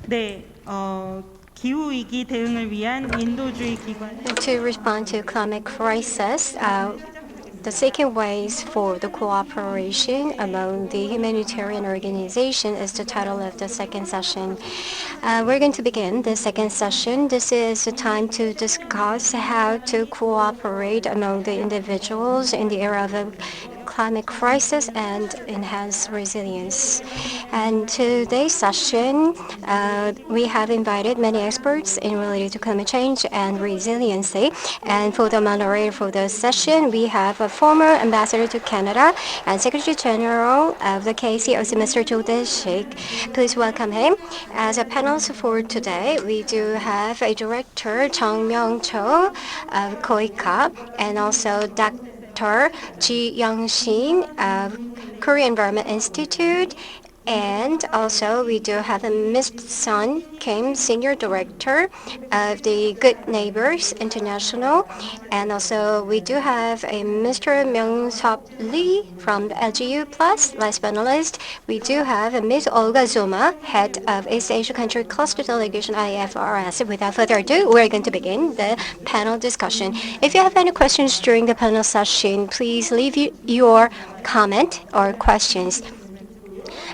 네, 기후 위기 대응을 위한 인도주의 기관. To respond to climate crisis, the seeking ways for the cooperation among the humanitarian organization is the title of the second session. We're going to begin the second session. This is a time to discuss how to cooperate among the individuals in the era of a climate crisis and enhance resilience. And today's session, we have invited many experts in related to climate change and resiliency. And for the moderator for the session, we have a former ambassador to Canada and Secretary General of the KCOC, Mr. Dae-Sik. Please welcome him. As a panelist for today, we do have a director, Jung-Myung of KOICA, and also Dr. Jiyoung Shin of Korea Environment Institute. And also, we do have a Ms. Sun Kim, Senior Director of the Good Neighbors International. And also, we do have a Mr. Myungsub Lee from the LGU Plus. Last but not least, we do have a Ms. Olga, Head of East Asia Country Cluster Delegation, IFRC. Without further ado, we're going to begin the panel discussion. If you have any questions during the panel session, please leave your comment or questions.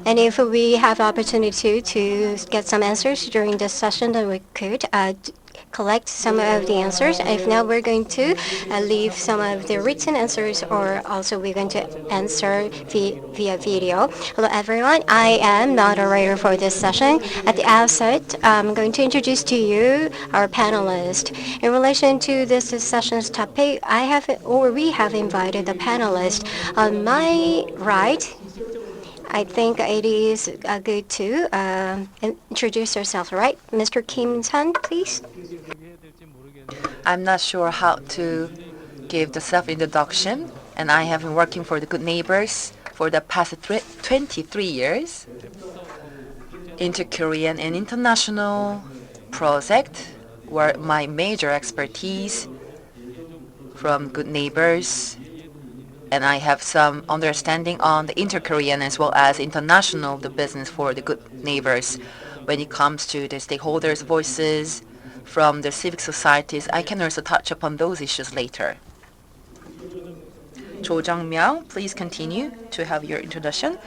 And if we have opportunity to get some answers during this session, then we could collect some of the answers. If not, we're going to leave some of the written answers, or also we're going to answer via video. Hello, everyone. I am moderator for this session. At the outset, I'm going to introduce to you our panelists. In relation to this session's topic, we have invited the panelists. On my right, I think it is good to introduce yourself, right? Mr. Kim Sun, please. I'm not sure how to give the self-introduction, and I have been working for the Good Neighbors for the past 23 years. Inter-Korean and international project were my major expertise from Good Neighbors, and I have some understanding on the inter-Korean as well as international the business for the Good Neighbors. When it comes to the stakeholders' voices from the civic societies, I can also touch upon those issues later. Jung-Myung, please continue to have your introduction.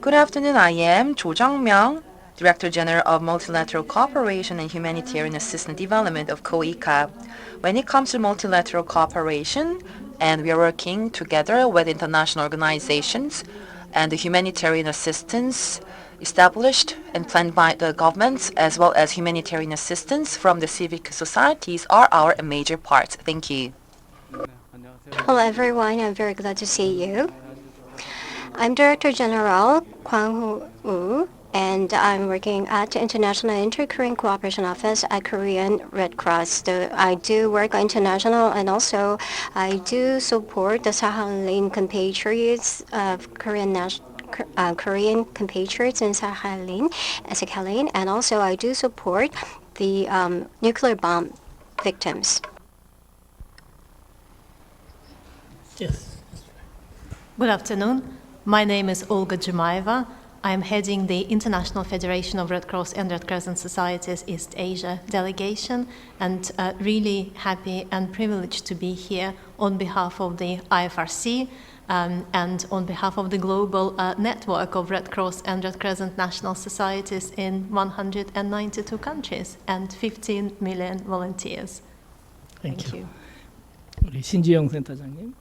Good afternoon, I am Jung-Myung, Director General of Multilateral Cooperation and Humanitarian Assistance Development of KOICA. When it comes to multilateral cooperation, and we are working together with international organizations and the humanitarian assistance established and planned by the governments, as well as humanitarian assistance from the civic societies are our major parts. Thank you. Hello, everyone. I'm very glad to see you. I'm Director General Kwang-Ho, and I'm working at the International Inter-Korean Cooperation Office at Korean Red Cross. So I do work on international, and also I do support the Sakhalin compatriots of Korean compatriots in Sakhalin, and also I do support the nuclear bomb victims. Yes. Good afternoon. My name is Olga Dzhumaeva. I'm heading the International Federation of Red Cross and Red Crescent Societies East Asia Delegation, and really happy and privileged to be here on behalf of the IFRC and on behalf of the global network of Red Cross and Red Crescent national societies in 192 countries and 15 million volunteers. Thank you. 우리 신지영 센터장님.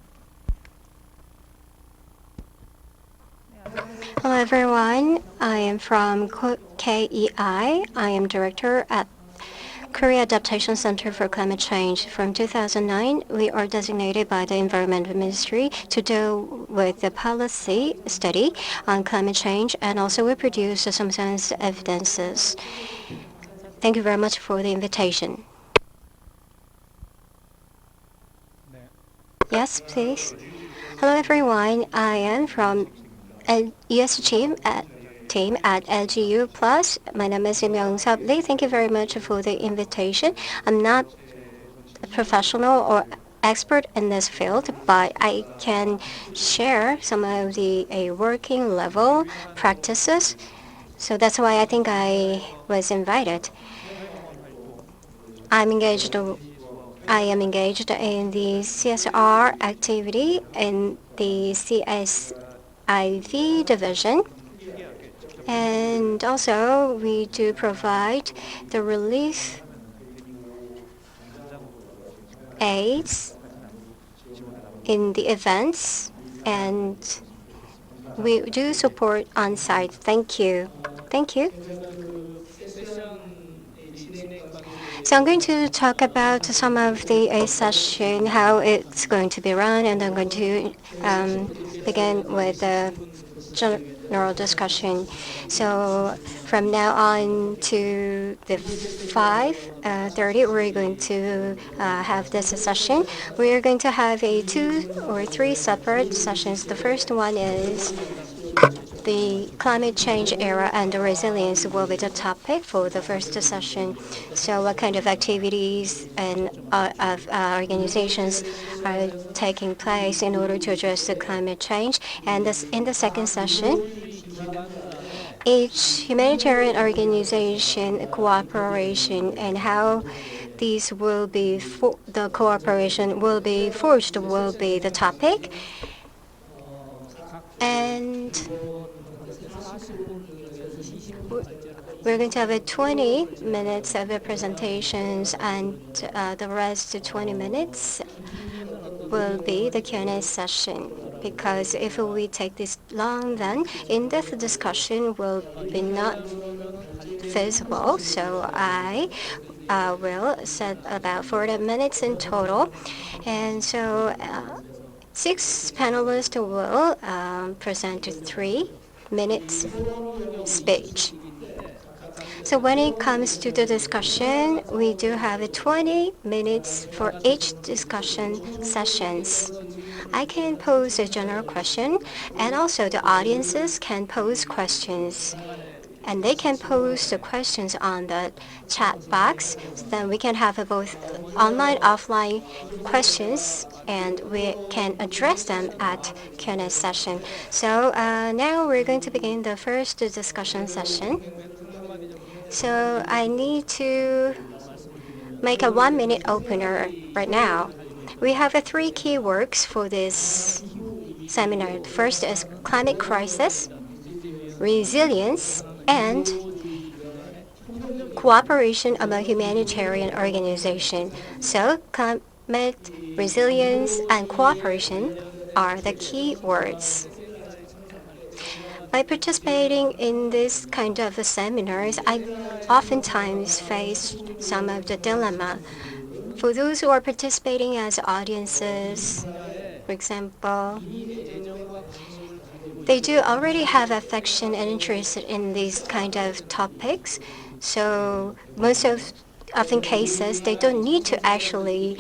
Hello, everyone. I am from KEI. I am director at Korea Adaptation Center for Climate Change. From 2009, we are designated by the Environment Ministry to deal with the policy study on climate change, and also we produce some science evidences. Thank you very much for the invitation. Yes, please. Hello, everyone. I am from US team at LGU Plus. My name is Myungsub Lee. Thank you very much for the invitation. I'm not a professional or expert in this field, but I can share some of the working level practices So that's why I think I was invited. I am engaged in the CSR activity in the CSIV division. And also, we do provide the relief aids in the events, and we do support on-site. Thank you. Thank you. So I'm going to talk about some of the session, how it's going to be run, and I'm going to begin with the general discussion. So from now on to the 5:30, we're going to have this session. We are going to have 2 or 3 separate sessions. The first one is the climate change era and the resilience will be the topic for the first session. So what kind of activities and organizations are taking place in order to address the climate change? And in the second session, each humanitarian organization cooperation and how these will be the cooperation will be forged will be the topic. And we're going to have 20 minutes of presentations, and the rest 20 minutes will be the Q&A session. Because if we take this long, then in-depth discussion will be not feasible. So I will set about 40 minutes in total. And so 6 panelists will present 3 minutes speech. So when it comes to the discussion, we do have 20 minutes for each discussion sessions. I can pose a general question, and also the audiences can pose questions. And they can post the questions on the chat box. So then we can have both online, offline questions, and we can address them at Q&A session. So now we're going to begin the first discussion session. So I need to make a 1-minute opener right now. We have 3 keywords for this seminar. The first is climate crisis, resilience, and cooperation among humanitarian organizations. So climate, resilience, and cooperation are the key words. By participating in this kind of seminars, I oftentimes face some of the dilemma. For those who are participating as audiences, for example, they do already have affection and interest in these kind of topics. So most often cases, they don't need to actually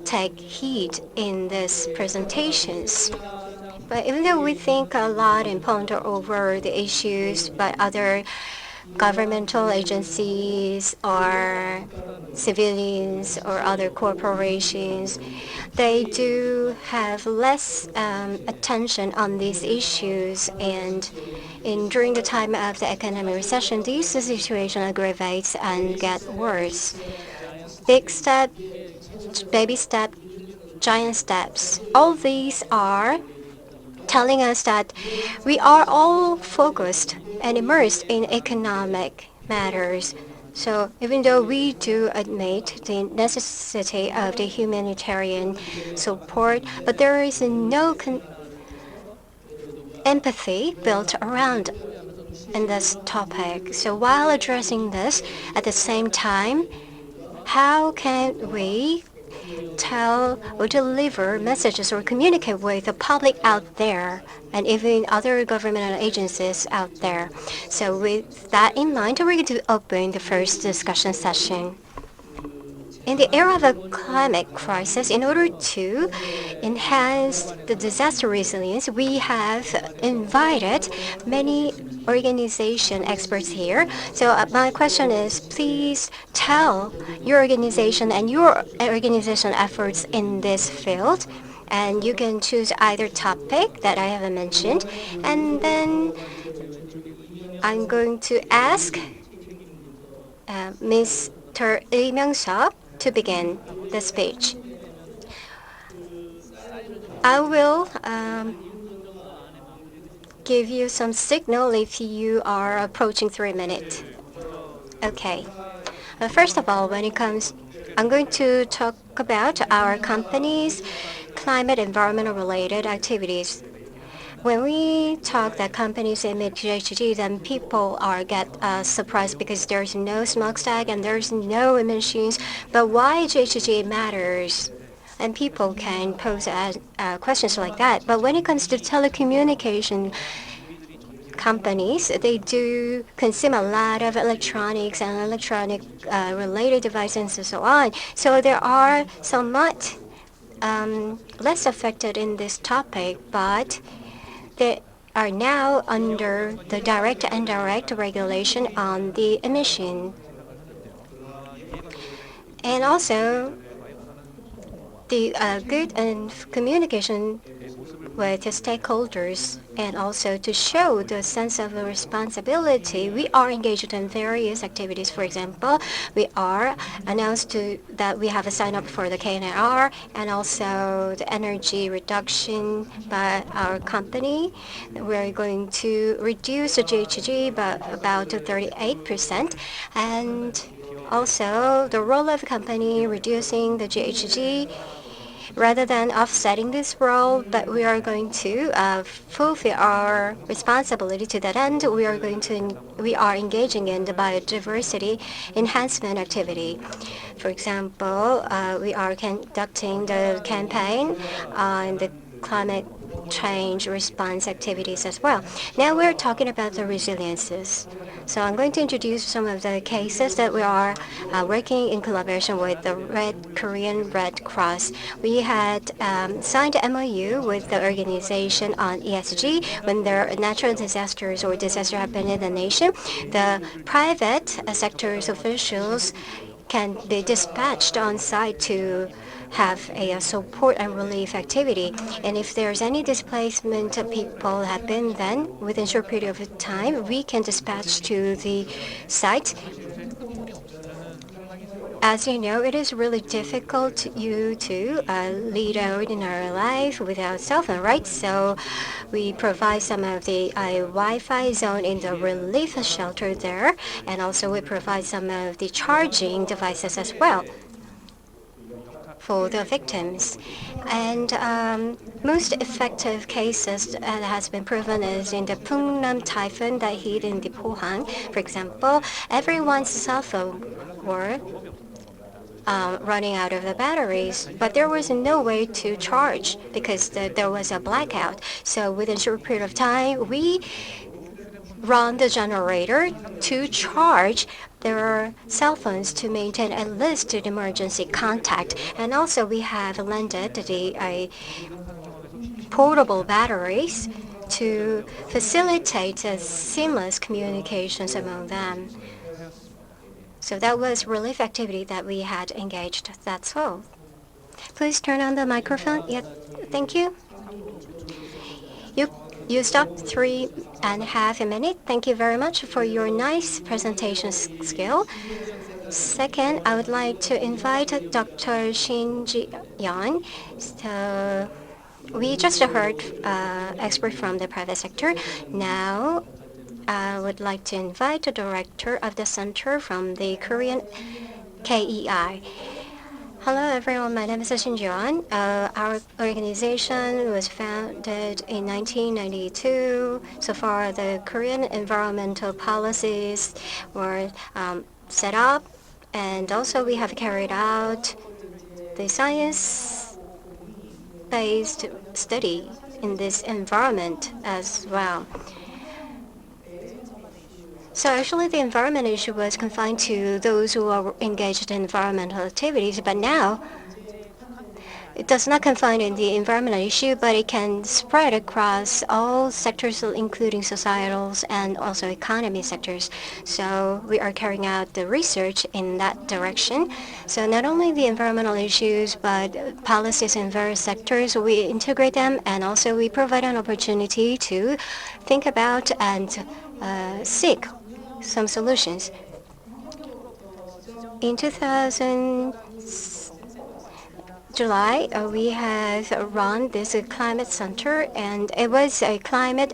take heed in these presentations. But even though we think a lot and ponder over the issues, but other governmental agencies or civilians or other corporations, they do have less attention on these issues. And during the time of the economic recession, this situation aggravates and gets worse. Big step, baby step, giant steps. All these are telling us that we are all focused and immersed in economic matters. So even though we do admit the necessity of the humanitarian support, but there is no empathy built around in this topic. So while addressing this, at the same time, how can we tell or deliver messages or communicate with the public out there and even other governmental agencies out there? So with that in mind, we're going to open the first discussion session. In the era of a climate crisis, in order to enhance the disaster resilience, we have invited many organization experts here. So my question is, please tell your organization and your organization efforts in this field. And you can choose either topic that I have mentioned. And then I'm going to ask Mr. Myungsub to begin the speech. I will give you some signal if you are approaching 3 minutes. Okay. First of all, I'm going to talk about our company's climate environmental related activities. When we talk that companies emit GHG, then people get surprised because there's no smokestack and there's no emissions. But why GHG matters? And people can pose questions like that. But when it comes to telecommunication companies, they do consume a lot of electronics and electronic related devices and so on. So there are somewhat less affected in this topic, but they are now under the direct and indirect regulation on the emission. And also, the good and communication with the stakeholders, and also to show the sense of responsibility, we are engaged in various activities. For example, we are announced that we have a sign up for the KNR and also the energy reduction by our company. We're going to reduce the GHG by about 38%, and also the role of the company reducing the GHG. Rather than offsetting this role, but we are going to fulfill our responsibility to that end. We are engaging in the biodiversity enhancement activity. For example, we are conducting the campaign on the climate change response activities as well. Now we're talking about the resiliences. So I'm going to introduce some of the cases that we are working in collaboration with the Korean Red Cross. We had signed an MOU with the organization on ESG when there are natural disasters or disasters happen in the nation. The private sector's officials can be dispatched on site to have a support and relief activity. And if there's any displacement people happen, then within a short period of time, we can dispatch to the site. As you know, it is really difficult to lead an ordinary life without cell phone, right? So we provide some of the Wi-Fi zone in the relief shelter there, and also we provide some of the charging devices as well for the victims. And most effective cases that has been proven is in the Pungnam typhoon that hit in the Pohang. For example, everyone's cell phone were running out of the batteries, but there was no way to charge because there was a blackout. So within a short period of time, we run the generator to charge their cell phones to maintain at least an emergency contact. And also we have lended the portable batteries to facilitate seamless communications among them. So that was relief activity that we had engaged. That's all. Please turn on the microphone. Yeah, thank you. You stopped 3.5 minutes. Thank you very much for your nice presentation skill. Second, I would like to invite Dr. Shin Jiyoung. So we just heard expert from the private sector. Now I would like to invite the director of the center from the Korean KEI. Hello everyone, my name is Shin. Our organization was founded in 1992. So far, the Korean environmental policies were set up, and also we have carried out the science-based study in this environment as well. So actually the environment issue was confined to those who are engaged in environmental activities, but now it does not confine in the environmental issue, but it can spread across all sectors, including societals and also economy sectors. So we are carrying out the research in that direction. So not only the environmental issues, but policies in various sectors, we integrate them, and also we provide an opportunity to think about and seek some solutions. In 2000 July, we have run this climate center, and it was a climate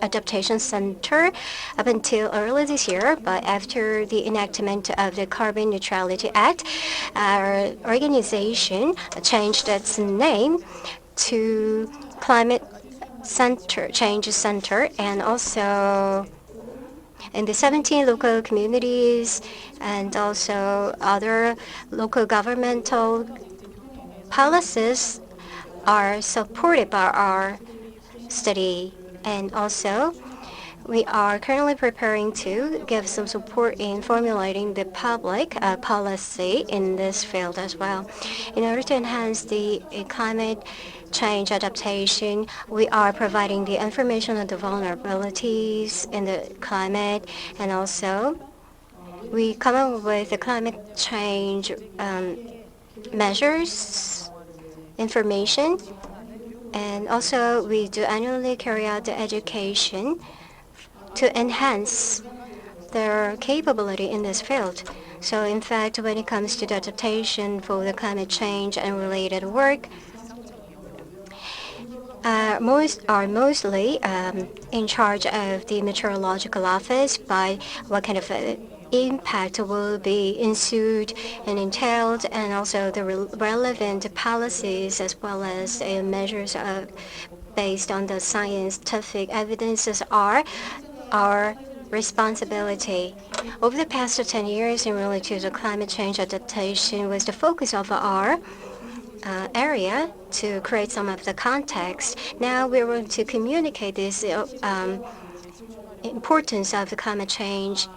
adaptation center up until early this year. But after the enactment of the Carbon Neutrality Act, our organization changed its name to Climate Center, Change Center, and also in the 17 local communities and also other local governmental policies are supported by our study. And also, we are currently preparing to give some support in formulating the public policy in this field as well. In order to enhance the climate change adaptation, we are providing the information on the vulnerabilities in the climate, and also we come up with the climate change measures information, and also we do annually carry out the education to enhance their capability in this field. So in fact, when it comes to the adaptation for the climate change and related work, mostly in charge of the meteorological office by what kind of impact will be ensued and entailed, and also the relevant policies as well as measures based on the scientific evidences are our responsibility. Over the past 10 years in relation to climate change adaptation was the focus of our area to create some of the context. Now we're going to communicate this importance of the climate change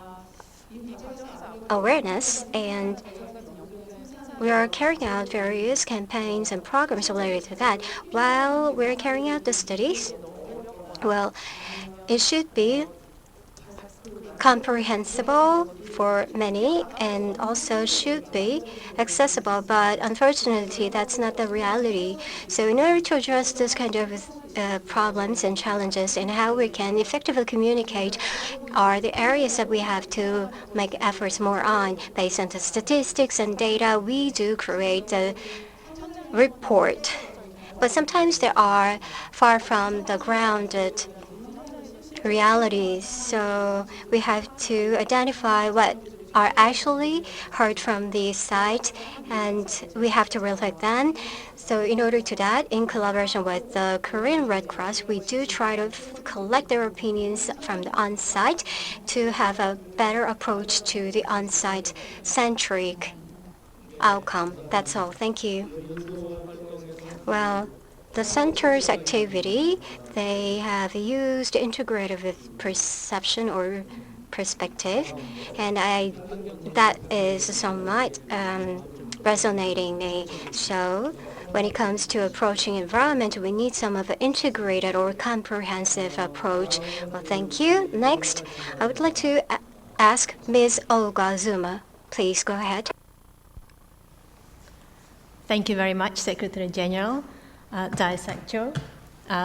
awareness, and we are carrying out various campaigns and programs related to that. While we're carrying out the studies, well, it should be comprehensible for many and also should be accessible, but unfortunately that's not the reality. So in order to address this kind of problems and challenges and how we can effectively communicate are the areas that we have to make efforts more on. Based on the statistics and data, we do create a report, but sometimes they are far from the grounded realities. So we have to identify what are actually heard from the site, and we have to reflect them. So in order to that, in collaboration with the Korean Red Cross, we do try to collect their opinions from the on-site to have a better approach to the on-site centric outcome. That's all. Thank you. Well, the center's activity, they have used integrative perception or perspective, and that is somewhat resonating me. So when it comes to approaching environment, we need some of an integrated or comprehensive approach. Well, thank you. Next, I would like to ask Ms. Olga Zuma. Please go ahead. Thank you very much, Secretary General Dae-Sik,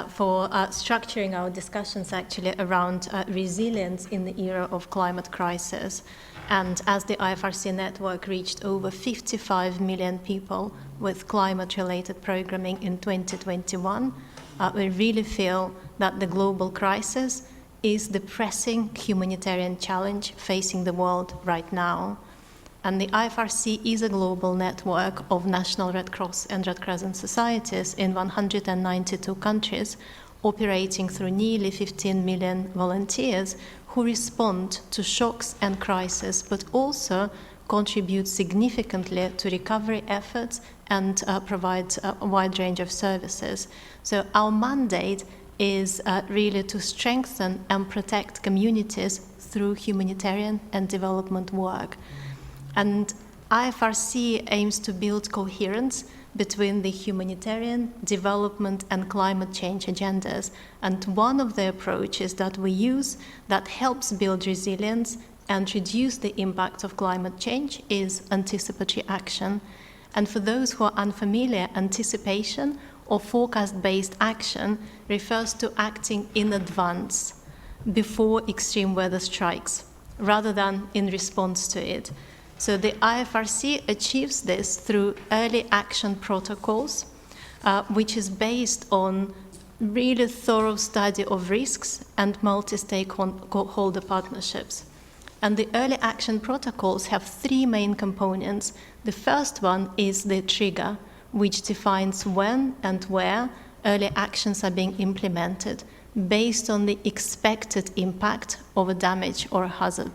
for structuring our discussions actually around resilience in the era of climate crisis. And as the IFRC network reached over 55 million people with climate-related programming in 2021, we really feel that the global crisis is the pressing humanitarian challenge facing the world right now. And the IFRC is a global network of national Red Cross and Red Crescent societies in 192 countries, operating through nearly 15 million volunteers who respond to shocks and crises, but also contribute significantly to recovery efforts and provide a wide range of services. So our mandate is really to strengthen and protect communities through humanitarian and development work. And IFRC aims to build coherence between the humanitarian, development, and climate change agendas. And one of the approaches that we use that helps build resilience and reduce the impact of climate change is anticipatory action. And for those who are unfamiliar, anticipation or forecast-based action refers to acting in advance. before extreme weather strikes, rather than in response to it. So the IFRC achieves this through early action protocols, which is based on really thorough study of risks and multi-stakeholder partnerships. And the early action protocols have three main components. The first one is the trigger, which defines when and where early actions are being implemented based on the expected impact of a damage or a hazard.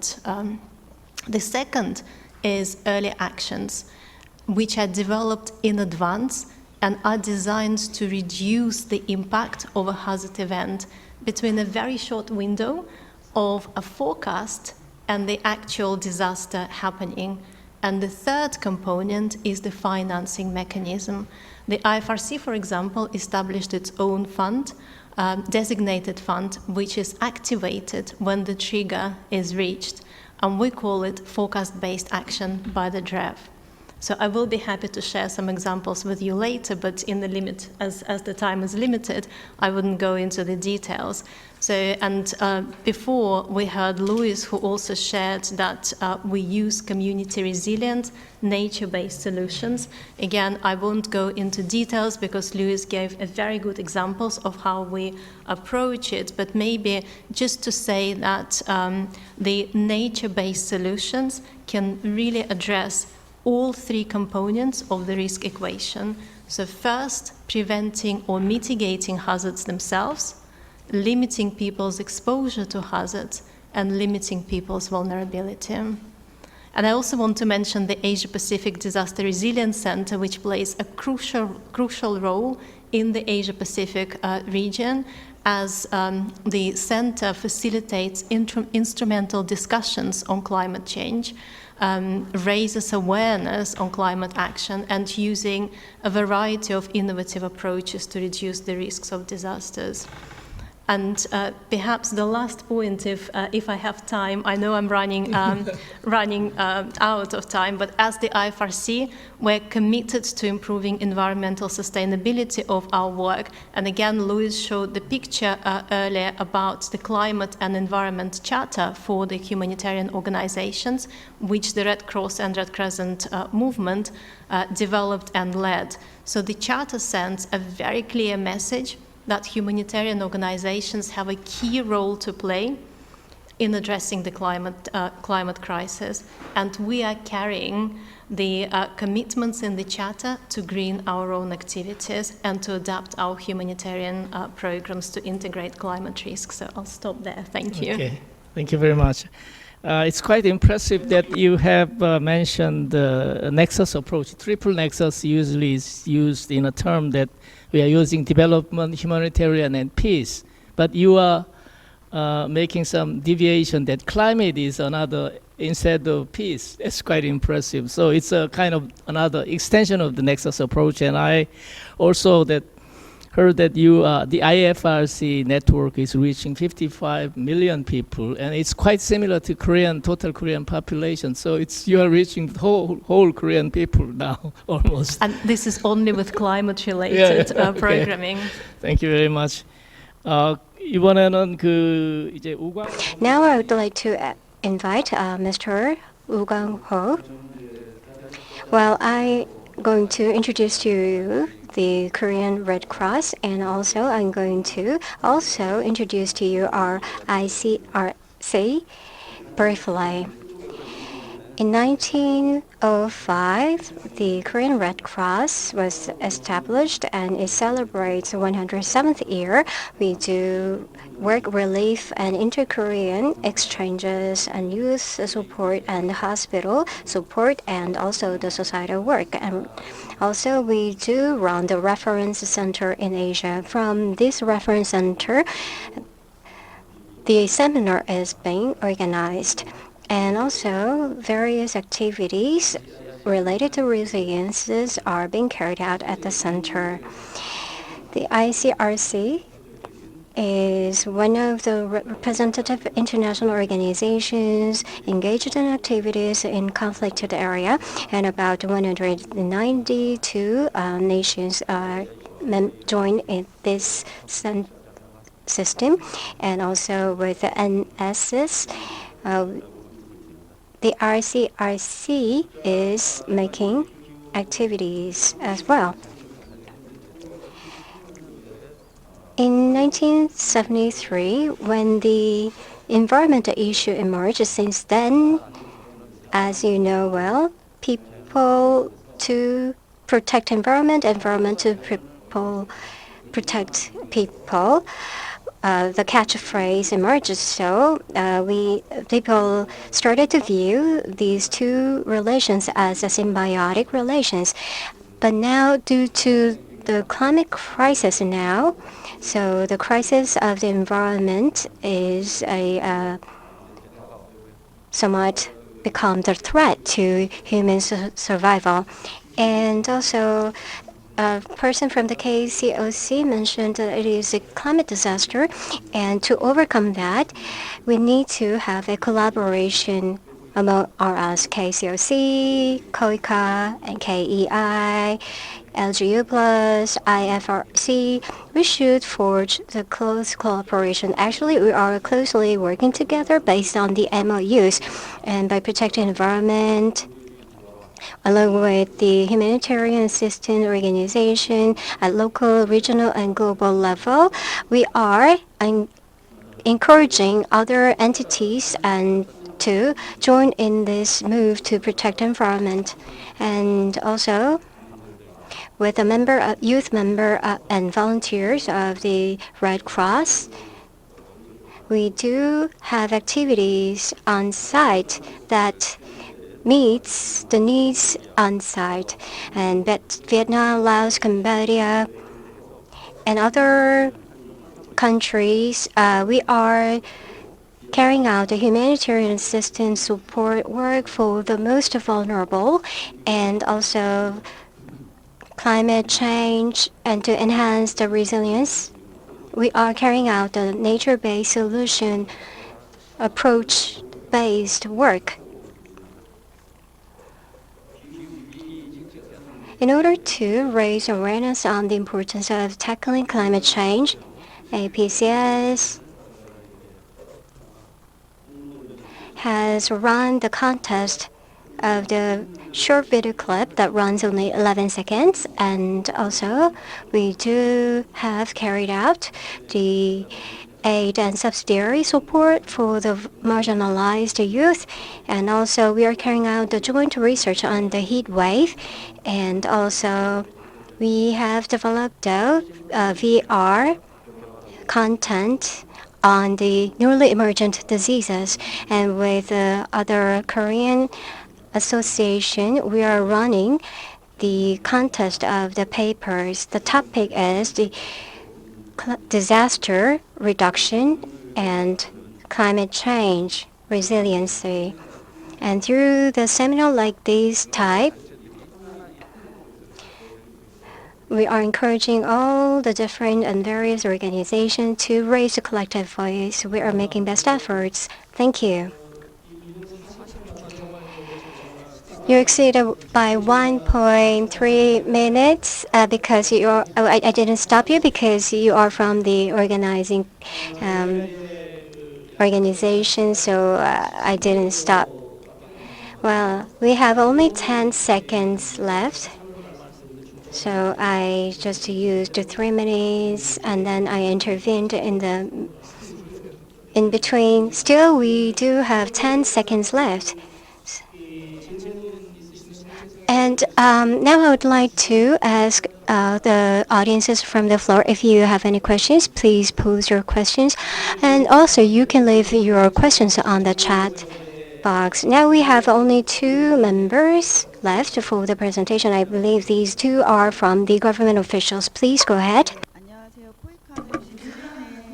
The second is early actions, which are developed in advance and are designed to reduce the impact of a hazard event between a very short window of a forecast and the actual disaster happening. And the third component is the financing mechanism. The IFRC, for example, established its own fund, designated fund, which is activated when the trigger is reached. And we call it forecast-based action by the DREV. So I will be happy to share some examples with you later, but in the limit, as the time is limited, I wouldn't go into the details. So, and before we heard Louis, who also shared that we use community resilient, nature-based solutions. Again, I won't go into details because Louis gave a very good examples of how we approach it, but maybe just to say that the nature-based solutions can really address all three components of the risk equation. So first, preventing or mitigating hazards themselves, limiting people's exposure to hazards, and limiting people's vulnerability. And I also want to mention the Asia-Pacific Disaster Resilience Center, which plays a crucial role in the Asia-Pacific region, as the center facilitates instrumental discussions on climate change, raises awareness on climate action, and using a variety of innovative approaches to reduce the risks of disasters. And perhaps the last point, if I have time, I know I'm running out of time, but as the IFRC, we're committed to improving environmental sustainability of our work. And again, Louis showed the picture earlier about the Climate and Environment Charter for the humanitarian organizations, which the Red Cross and Red Crescent movement developed and led. So the charter sends a very clear message that humanitarian organizations have a key role to play in addressing the climate crisis. And we are carrying the commitments in the Charter to green our own activities and to adapt our humanitarian programs to integrate climate risks. So I'll stop there. Thank you. Okay, thank you very much. It's quite impressive that you have mentioned the nexus approach. Triple nexus usually is used in a term that we are using development, humanitarian, and peace. But you are making some deviation that climate is another instead of peace. It's quite impressive. So it's a kind of another extension of the nexus approach. And I also heard that the IFRC network is reaching 55 million people, and it's quite similar to total Korean population. So you are reaching the whole Korean people now, almost. And this is only with climate-related programming. Thank you very much. 이번에는 이제 Now I would like to invite Mr. Kwang-Ho. Well, I'm going to introduce to you the Korean Red Cross, and also I'm going to also introduce to you our IFRC briefly. In 1905, the Korean Red Cross was established, and it celebrates 107th year. We do work relief and inter-Korean exchanges and youth support and hospital support, and also the societal work. And also we do run the reference center in Asia. From this reference center, the seminar is being organized. And also, various activities related to resiliences are being carried out at the center. The ICRC is one of the representative international organizations engaged in activities in conflicted area, and about 192 nations join in this system, and also with the NSS. The ICRC is making activities as well. In 1973, when the environmental issue emerged, since then, as you know well, people to protect environment to protect people. The catchphrase emerges. So people started to view these two relations as a symbiotic relations. But now, due to the climate crisis now, so the crisis of the environment is a somewhat become the threat to human survival. And also, a person from the KCOC mentioned that it is a climate disaster, and to overcome that, we need to have a collaboration among us, KCOC, KOICA, and KEI, LGU+, IFRC. We should forge the close cooperation. Actually, we are closely working together based on the MOUs, and by protecting environment, along with the humanitarian assistance organization at local, regional, and global level, we are encouraging other entities and to join in this move to protect environment. And also, with a youth member and volunteers of the Red Cross, we do have activities on site that meets the needs on site. And Vietnam, Laos, Cambodia, and other countries, we are carrying out the humanitarian assistance support work for the most vulnerable, and also climate change, and to enhance the resilience. We are carrying out the nature-based solution approach-based work. In order to raise awareness on the importance of tackling climate change, APCS has run the contest of the short video clip that runs only 11 seconds, and also we do have carried out the aid and subsidiary support for the marginalized youth, and also we are carrying out the joint research on the heat wave, and also we have developed a VR content on the newly emergent diseases, and with other Korean association, we are running the contest of the papers. The topic is the disaster reduction and climate change resiliency. And through the seminar like this type, we are encouraging all the different and various organizations to raise a collective voice. We are making best efforts. Thank you. You exceeded by 1.3 minutes because you are. Oh, I didn't stop you because you are from the organizing organization, so I didn't stop. Well, we have only 10 seconds left, so I just used 3 minutes, and then I intervened in between. Still, we do have 10 seconds left. And now I would like to ask the audiences from the floor, if you have any questions, please pose your questions. And also, you can leave your questions on the chat box. Now we have only 2 members left for the presentation. I believe these 2 are from the government officials. Please go ahead.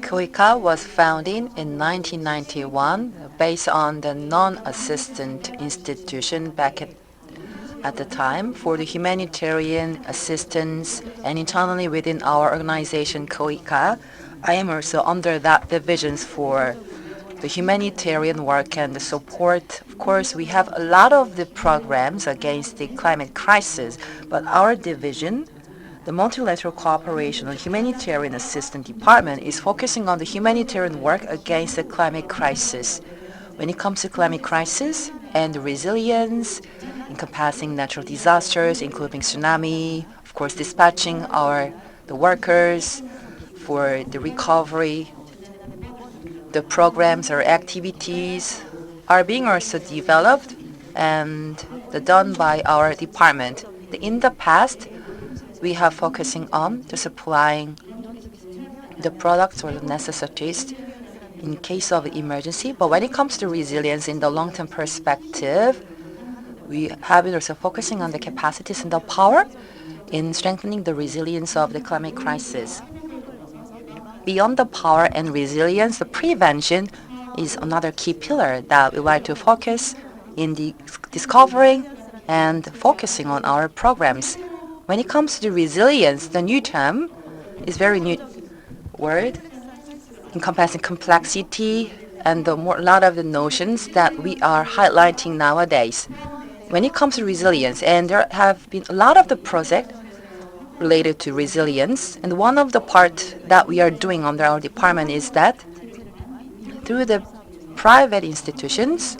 KOICA was founded in 1991 based on the non-assistant institution back at the time for the humanitarian assistance, and internally within our organization KOICA, I am also under that divisions for the humanitarian work and the support. Of course, we have a lot of the programs against the climate crisis, but our division The Multilateral Cooperation and Humanitarian Assistance Department is focusing on the humanitarian work against the climate crisis. When it comes to climate crisis and resilience, encompassing natural disasters, including tsunami, of course, dispatching the workers for the recovery, the programs or activities are being also developed and done by our department. In the past, we have focusing on the supplying the products or the necessities in case of emergency. But when it comes to resilience in the long-term perspective, we have been also focusing on the capacities and the power in strengthening the resilience of the climate crisis. Beyond the power and resilience, the prevention is another key pillar that we like to focus in the discovering and focusing on our programs. When it comes to resilience, the new term is very new word, encompassing complexity and a lot of the notions that we are highlighting nowadays. When it comes to resilience, and there have been a lot of the projects related to resilience, and one of the parts that we are doing under our department is that through the private institutions,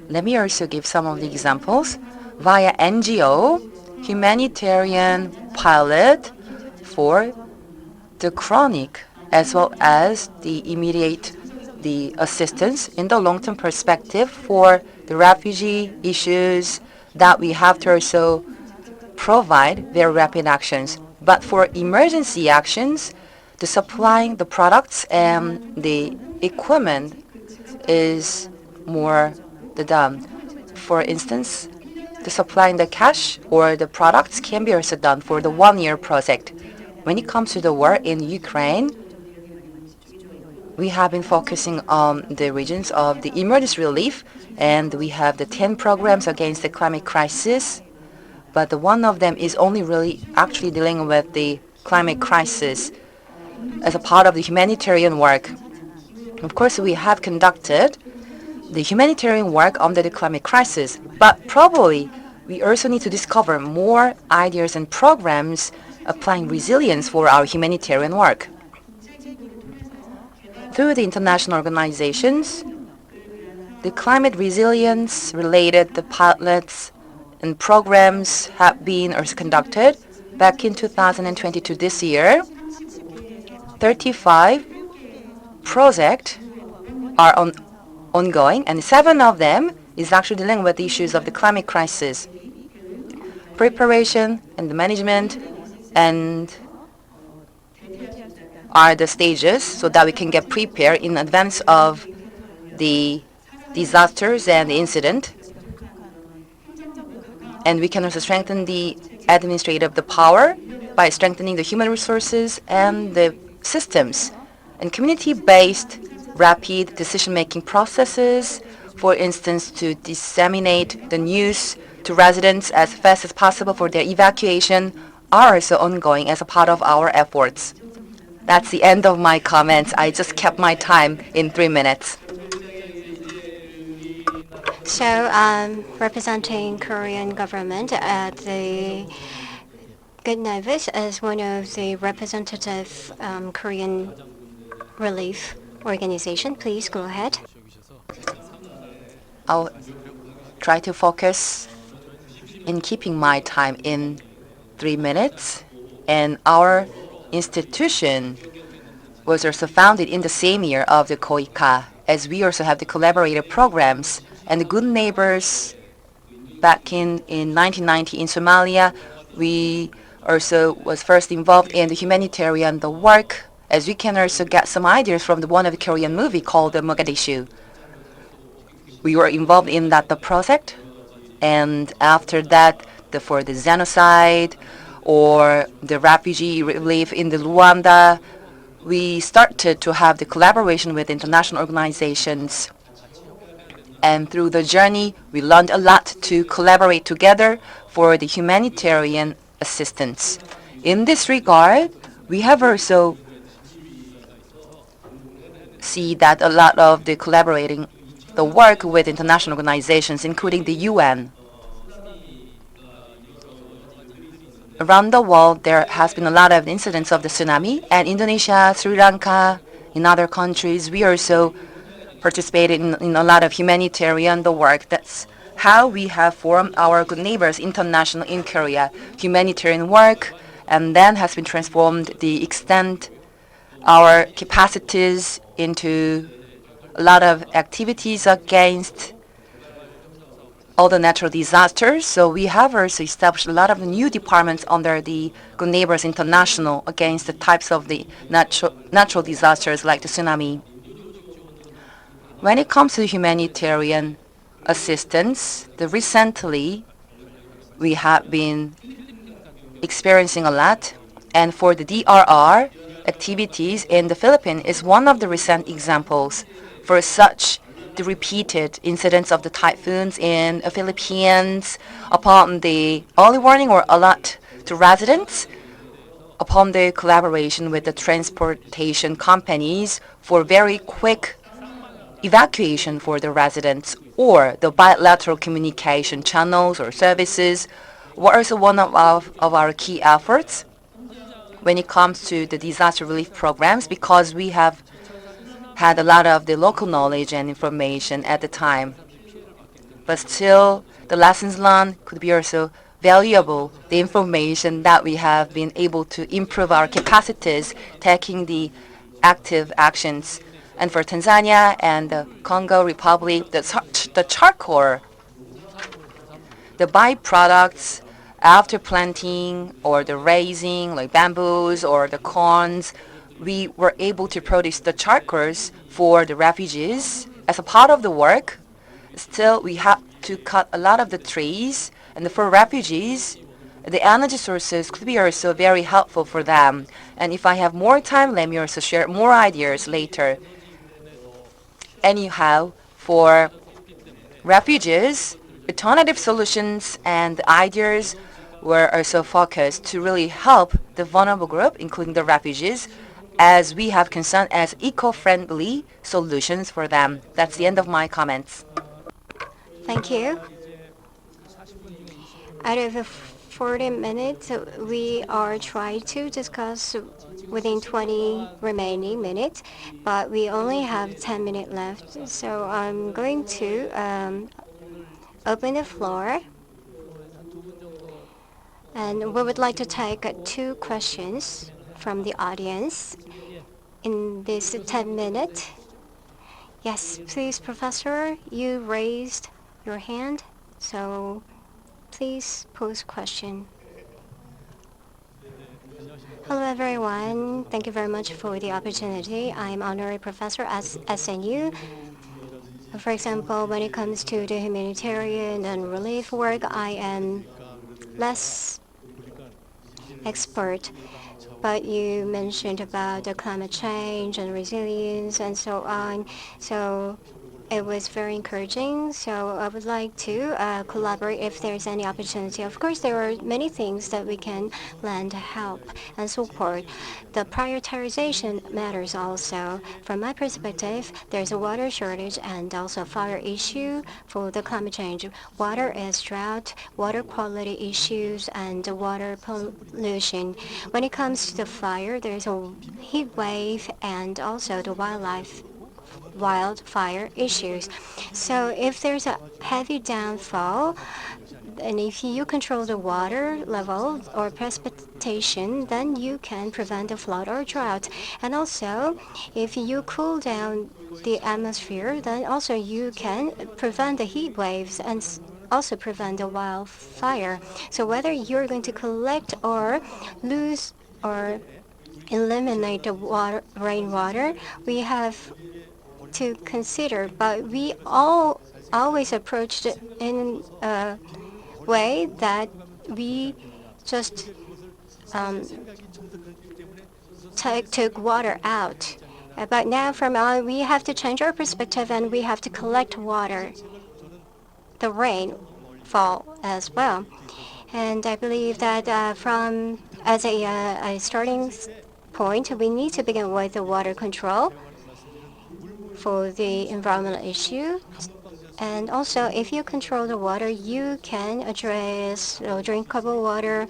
let me also give some of the examples, via NGO, humanitarian pilot for the chronic as well as the immediate assistance in the long-term perspective for the refugee issues that we have to also provide very rapid actions. But for emergency actions, the supplying the products and the equipment is more done. For instance, the supplying the cash or the products can be also done for the one-year project. When it comes to the war in Ukraine, we have been focusing on the regions of the emergency relief, and we have the 10 programs against the climate crisis. But one of them is only really actually dealing with the climate crisis as a part of the humanitarian work. Of course, we have conducted the humanitarian work under the climate crisis, but probably we also need to discover more ideas and programs applying resilience for our humanitarian work. Through the international organizations, the climate resilience related pilots and programs have been also conducted. Back in 2022 this year, 35 projects are ongoing, and 7 of them is actually dealing with the issues of the climate crisis. Preparation and the management and are the stages so that we can get prepared in advance of the disasters and the incident. And we can also strengthen the administrative power by strengthening the human resources and the systems and community-based rapid decision-making processes, for instance, to disseminate the news to residents as fast as possible for their evacuation, are also ongoing as a part of our efforts. That's the end of my comments. I just kept my time in 3 minutes. So, representing Korean government at the Good-Novis as one of the representative Korean relief organization, please go ahead. I'll try to focus in keeping my time in 3 minutes. And our institution was also founded in the same year of the KOICA, as we also have the collaborator programs and the good neighbors. Back in 1990 in Somalia, we also was first involved in the humanitarian work, as we can also get some ideas from one of the Korean movie called Mogadishu. We were involved in the project, and after that, for the genocide or the refugee relief in the Rwanda, we started to have the collaboration with international organizations. And through the journey, we learned a lot to collaborate together for the humanitarian assistance. In this regard, we have also see that a lot of the collaborating the work with international organizations, including the UN. around the world, there has been a lot of incidents of the tsunami, and Indonesia, Sri Lanka, in other countries, we also participated in a lot of humanitarian the work. That's how we have formed our Good Neighbors International in Korea, humanitarian work, and then has been transformed the extent our capacities into a lot of activities against all the natural disasters. So we have also established a lot of new departments under the Good Neighbors International against the types of the natural disasters like the tsunami. When it comes to humanitarian assistance, recently we have been experiencing a lot, and for the DRR, activities in the Philippines is one of the recent examples for such the repeated incidents of the typhoons in the Philippines upon the early warning or alert to residents, upon the collaboration with the transportation companies for very quick evacuation for the residents, or the bilateral communication channels or services were also one of our key efforts when it comes to the disaster relief programs, because we have had a lot of the local knowledge and information at the time. But still, the lessons learned could be also valuable, the information that we have been able to improve our capacities, taking the active actions. And for Tanzania and the Congo Republic, the charcoal, the byproducts after planting or the raising, like bamboos or the corns, we were able to produce the charcoals for the refugees as a part of the work. Still, we have to cut a lot of the trees, and for refugees, the energy sources could be also very helpful for them. And if I have more time, let me also share more ideas later. Anyhow, for refugees, alternative solutions and ideas were also focused to really help the vulnerable group, including the refugees, as we have concern as eco-friendly solutions for them. That's the end of my comments. Thank you. Out of the 40 minutes, we are trying to discuss within 20 remaining minutes, but we only have 10 minutes left. So I'm going to open the floor. And we would like to take 2 questions from the audience in this 10 minutes. Yes, please, Professor, you raised your hand, so please pose question. Hello, everyone. Thank you very much for the opportunity. I'm Honorary Professor at SNU. For example, when it comes to the humanitarian and relief work, I am less expert, but you mentioned about the climate change and resilience and so on. So it was very encouraging. So I would like to collaborate if there's any opportunity. Of course, there are many things that we can lend help and support. The prioritization matters also. From my perspective, there's a water shortage and also fire issue for the climate change. Water is drought, water quality issues, and water pollution. When it comes to the fire, there's a heat wave and also the wildfire issues. So if there's a heavy downfall, and if you control the water level or precipitation, then you can prevent the flood or drought. And also, if you cool down the atmosphere, then also you can prevent the heat waves and also prevent the wildfire. So whether you're going to collect or lose or eliminate the rainwater, we have to consider, but we all always approached it in a way that we just took water out. But now from on, we have to change our perspective and we have to collect water, the rainfall as well. And I believe that as a starting point, we need to begin with the water control for the environmental issue. And also, if you control the water, you can address drinkable water,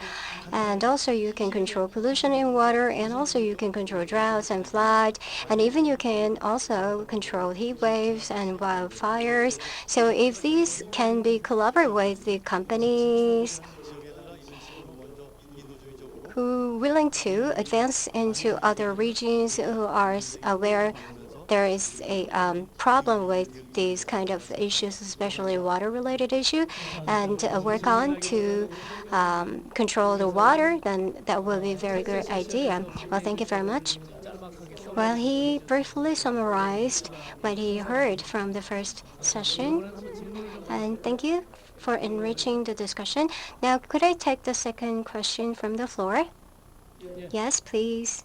and also you can control pollution in water, and also you can control droughts and flood, and even you can also control heat waves and wildfires. So if these can be collaborated with the companies who willing to advance into other regions who are aware there is a problem with these kind of issues, especially water-related issue, and work on to control the water, then that will be a very good idea. Well, thank you very much. Well, he briefly summarized what he heard from the first session, and thank you for enriching the discussion. Now, could I take the second question from the floor? Yes, please.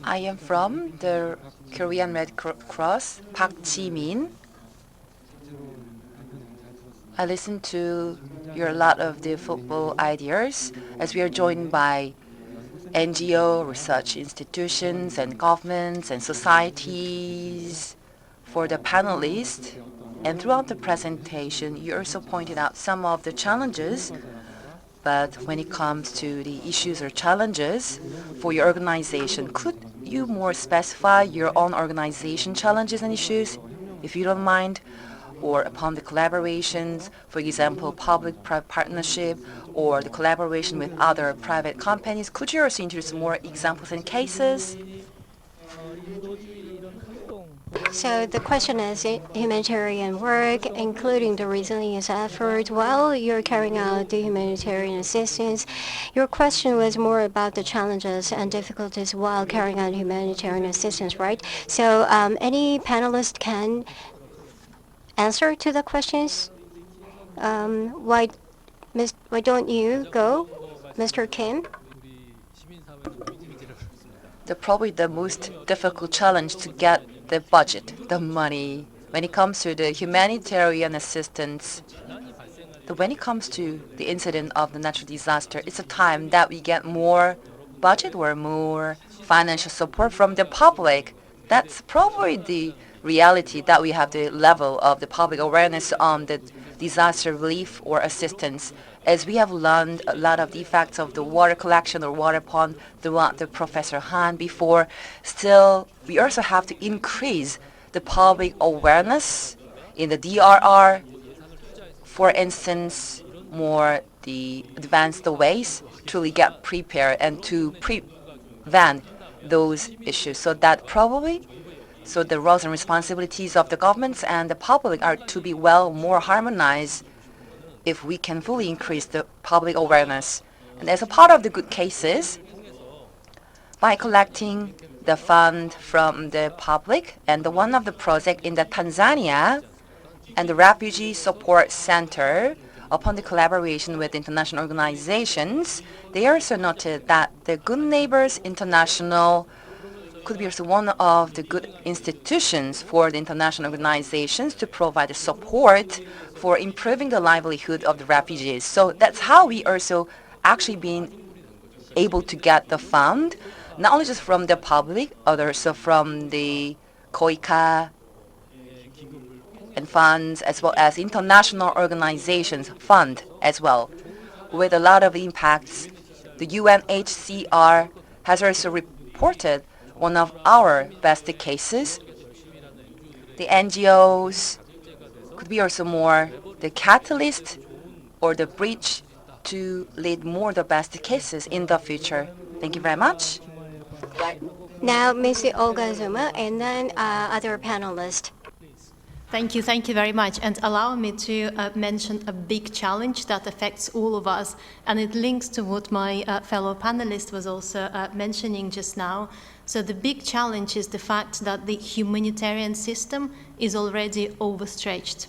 I am from the Korean Red Cross, Park Ji-min. I listened to your lot of the football ideas as we are joined by NGO, research institutions, and governments and societies. For the panelists, and throughout the presentation, you also pointed out some of the challenges. But when it comes to the issues or challenges for your organization, could you more specify your own organization challenges and issues, if you don't mind? Or upon the collaborations, for example, public-private partnership, or the collaboration with other private companies, could you also introduce more examples and cases? So the question is humanitarian work, including the resilience effort, while you're carrying out the humanitarian assistance. Your question was more about the challenges and difficulties while carrying out humanitarian assistance, right? So any panelist can answer to the questions. Why don't you go, Mr. Kim? Probably the most difficult challenge to get the budget, the money. When it comes to the humanitarian assistance, when it comes to the incident of the natural disaster, it's a time that we get more budget or more financial support from the public. That's probably the reality that we have the level of the public awareness on the disaster relief or assistance, as we have learned a lot of the effects of the water collection or water pond throughout the Professor Han before. Still, we also have to increase the public awareness in the DRR. For instance, more the advanced ways to really get prepared and to prevent those issues. So that probably, so the roles and responsibilities of the governments and the public are to be more harmonized if we can fully increase the public awareness. And as a part of the good cases, by collecting the fund from the public, and one of the project in the Tanzania and the Refugee Support Center, upon the collaboration with international organizations, they also noted that the Good Neighbors International could be also one of the good institutions for the international organizations to provide support for improving the livelihood of the refugees. So that's how we also actually been able to get the fund, not only just from the public, but also from the KOICA and funds, as well as international organizations fund as well. With a lot of impacts, the UNHCR has also reported one of our best cases. The NGOs could be also more the catalyst or the bridge to lead more the best cases in the future. Thank you very much. Now, Ms. Olga Zuma, and then other panelists. Thank you very much. And allow me to mention a big challenge that affects all of us, and it links to what my fellow panelist was also mentioning just now. So the big challenge is the fact that the humanitarian system is already overstretched.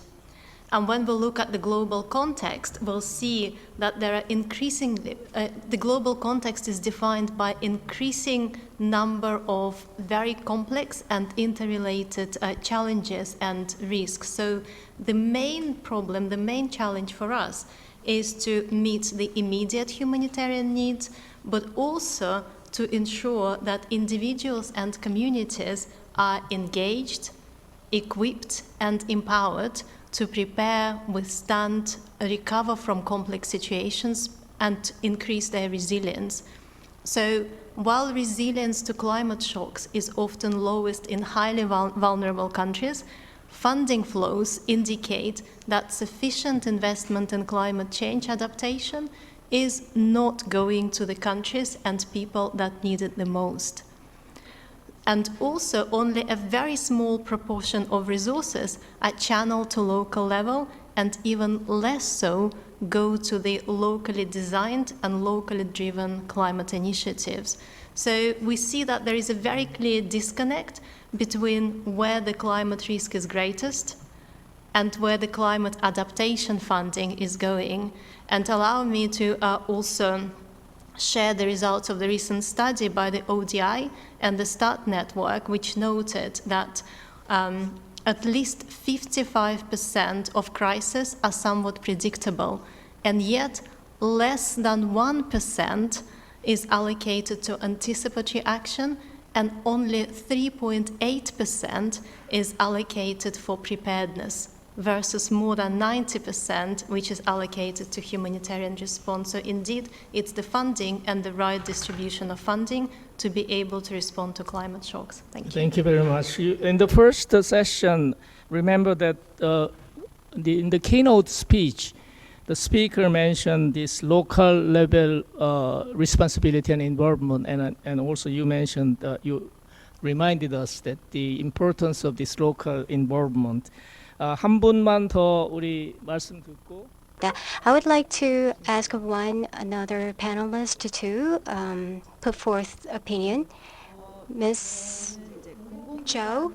And when we look at the global context, we'll see that there are increasingly, the global context is defined by increasing number of very complex and interrelated challenges and risks. So the main problem, the main challenge for us is to meet the immediate humanitarian needs, but also to ensure that individuals and communities are engaged, equipped and empowered to prepare, withstand, recover from complex situations and increase their resilience. So while resilience to climate shocks is often lowest in highly vulnerable countries, funding flows indicate that sufficient investment in climate change adaptation is not going to the countries and people that need it the most. And also only a very small proportion of resources are channeled to local level, and even less so go to the locally designed and locally driven climate initiatives. So we see that there is a very clear disconnect between where the climate risk is greatest and where the climate adaptation funding is going. And allow me to also share the results of the recent study by the ODI and the START network, which noted that at least 55% of crises are somewhat predictable, and yet less than 1% is allocated to anticipatory action, and only 3.8% is allocated for preparedness, versus more than 90%, which is allocated to humanitarian response. So indeed, it's the funding and the right distribution of funding to be able to respond to climate shocks. Thank you. Thank you very much. In the first session, remember that in the keynote speech, the speaker mentioned this local level responsibility and involvement, and also you mentioned, you reminded us that the importance of this local involvement. 한 분만 더 우리 말씀 듣고. I would like to ask another panelist to put forth opinion. Ms. Joe?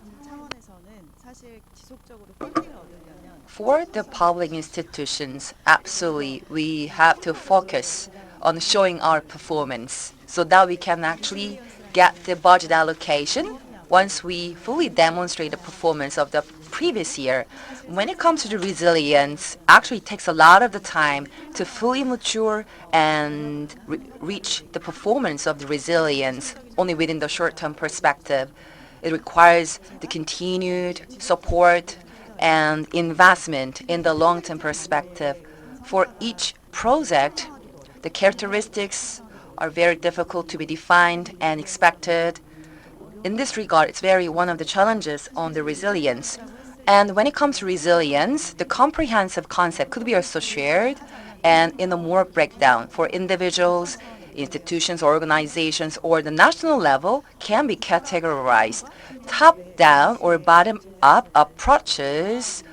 For the public institutions, absolutely, we have to focus on showing our performance so that we can actually get the budget allocation once we fully demonstrate the performance of the previous year. When it comes to the resilience, actually it takes a lot of the time to fully mature and reach the performance of the resilience only within the short-term perspective. It requires the continued support and investment in the long-term perspective. For each project, the characteristics are very difficult to be defined and expected. In this regard, it's one of the challenges on the resilience. And when it comes to resilience, the comprehensive concept could be also shared and in a more breakdown for individuals, institutions, organizations, or the national level can be categorized. Top-down or bottom-up approaches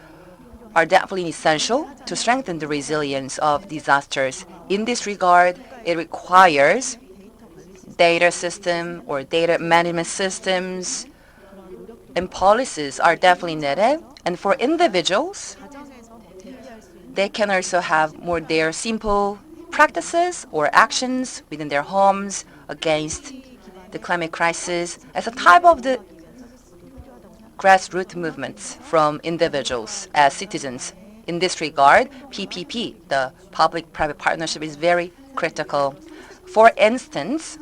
are definitely essential to strengthen the resilience of disasters. In this regard, it requires data system or data management systems and policies are definitely needed. And for individuals, they can also have more their simple practices or actions within their homes against the climate crisis as a type of the grassroots movements from individuals as citizens. In this regard, PPP, the public-private partnership, is very critical. For instance,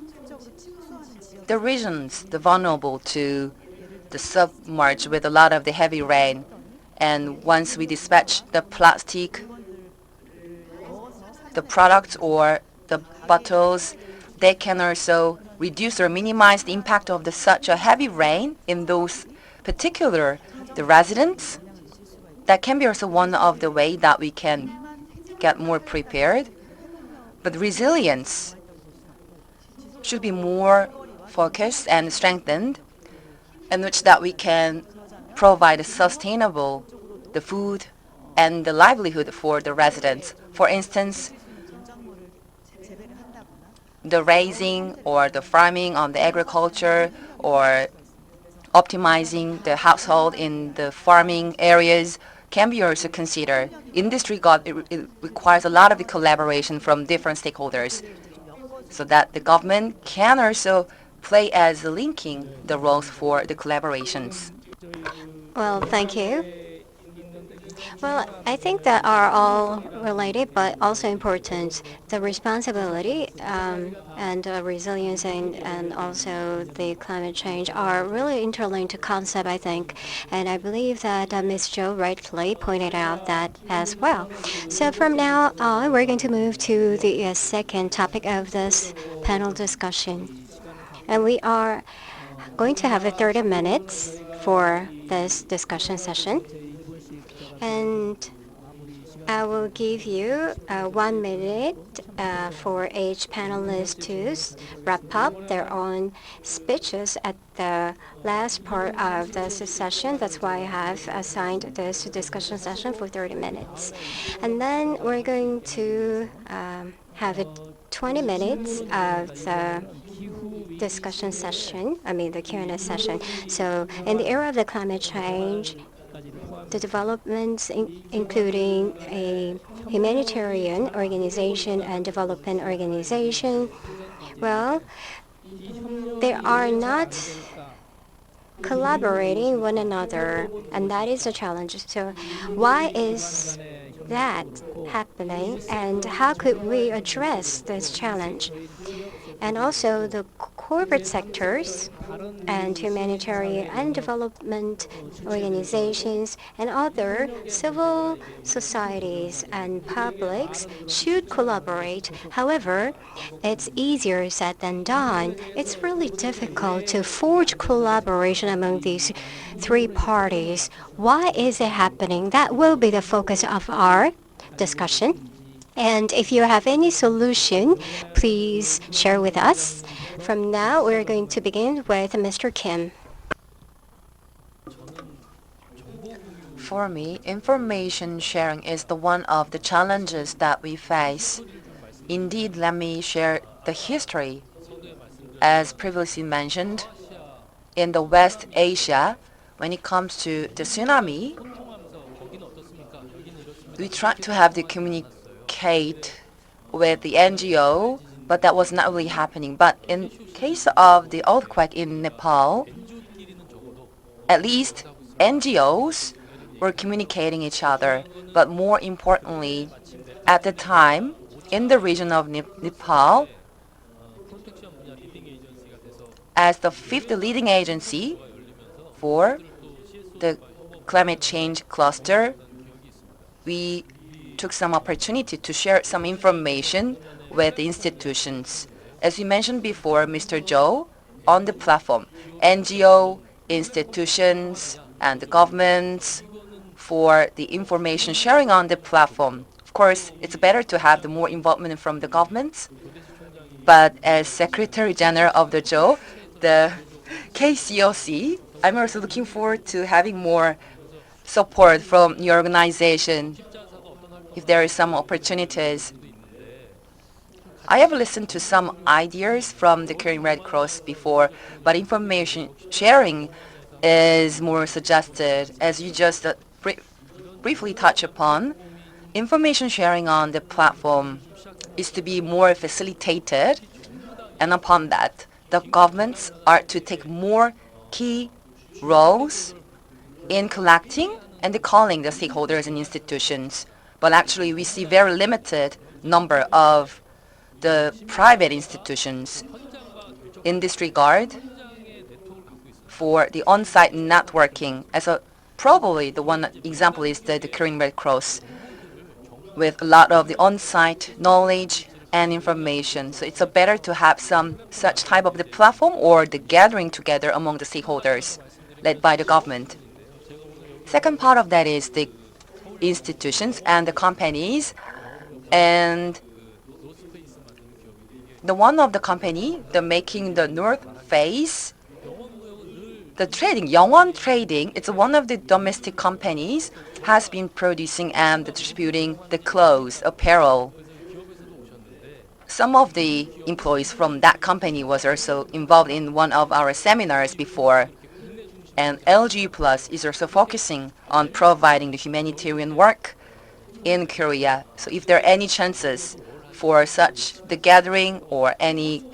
the regions, the vulnerable to the submerged with a lot of the heavy rain, and once we dispatch the plastic, the products or the bottles, they can also reduce or minimize the impact of such a heavy rain in those particular the residents. That can be also one of the way that we can get more prepared. But resilience should be more focused and strengthened, in which that we can provide a sustainable the food and the livelihood for the residents. For instance, the raising or the farming on the agriculture or optimizing the household in the farming areas can be also considered. In this regard, it requires a lot of the collaboration from different stakeholders so that the government can also play as linking the roles for the collaborations. Well, thank you. Well, I think that are all related, but also important. The responsibility and resilience and also the climate change are really interlinked concept, I think. And I believe that Ms. Jo rightly pointed out that as well. So from now on, we're going to move to the second topic of this panel discussion. And we are going to have 30 minutes for this discussion session. And I will give you 1 minute for each panelist to wrap up their own speeches at the last part of this session. That's why I have assigned this discussion session for 30 minutes. And then we're going to have 20 minutes of the discussion session, the Q&A session. So in the era of the climate change, the developments, including a humanitarian organization and development organization, well, they are not collaborating one another, and that is a challenge. So why is that happening, and how could we address this challenge? And also the corporate sectors and humanitarian and development organizations and other civil societies and publics should collaborate. However, it's easier said than done. It's really difficult to forge collaboration among these three parties. Why is it happening? That will be the focus of our discussion. And if you have any solution, please share with us. From now, we're going to begin with Mr. Kim. For me, information sharing is the one of the challenges that we face. Indeed, let me share the history. As previously mentioned, in the West Asia, when it comes to the tsunami, we tried to have the communicate with the NGO, but that was not really happening. But in case of the earthquake in Nepal, at least NGOs were communicating each other. But more importantly, at the time, in the region of Nepal, as the fifth leading agency for the climate change cluster, we took some opportunity to share some information with the institutions. As you mentioned before, Mr. Jo, on the platform, NGO, institutions, and the governments for the information sharing on the platform. Of course, it's better to have the more involvement from the governments, but as Secretary General of the Jo, the KCOC, I'm also looking forward to having more support from your organization if there is some opportunities. I have listened to some ideas from the Korean Red Cross before, but information sharing is more suggested. As you just briefly touch upon, information sharing on the platform is to be more facilitated, and upon that, the governments are to take more key roles in collecting and calling the stakeholders and institutions. But actually, we see very limited number of the private institutions in this regard for the on-site networking. As probably the one example is the Korean Red Cross, with a lot of the on-site knowledge and information. So it's better to have some such type of the platform or the gathering together among the stakeholders led by the government. Second part of that is the institutions and the companies. And the one of the company, the making the North Face, the trading, Yongwon Trading, it's one of the domestic companies, has been producing and distributing the clothes, apparel. Some of the employees from that company was also involved in one of our seminars before. And LG Plus is also focusing on providing the humanitarian work in Korea. So if there are any chances for such the gathering or any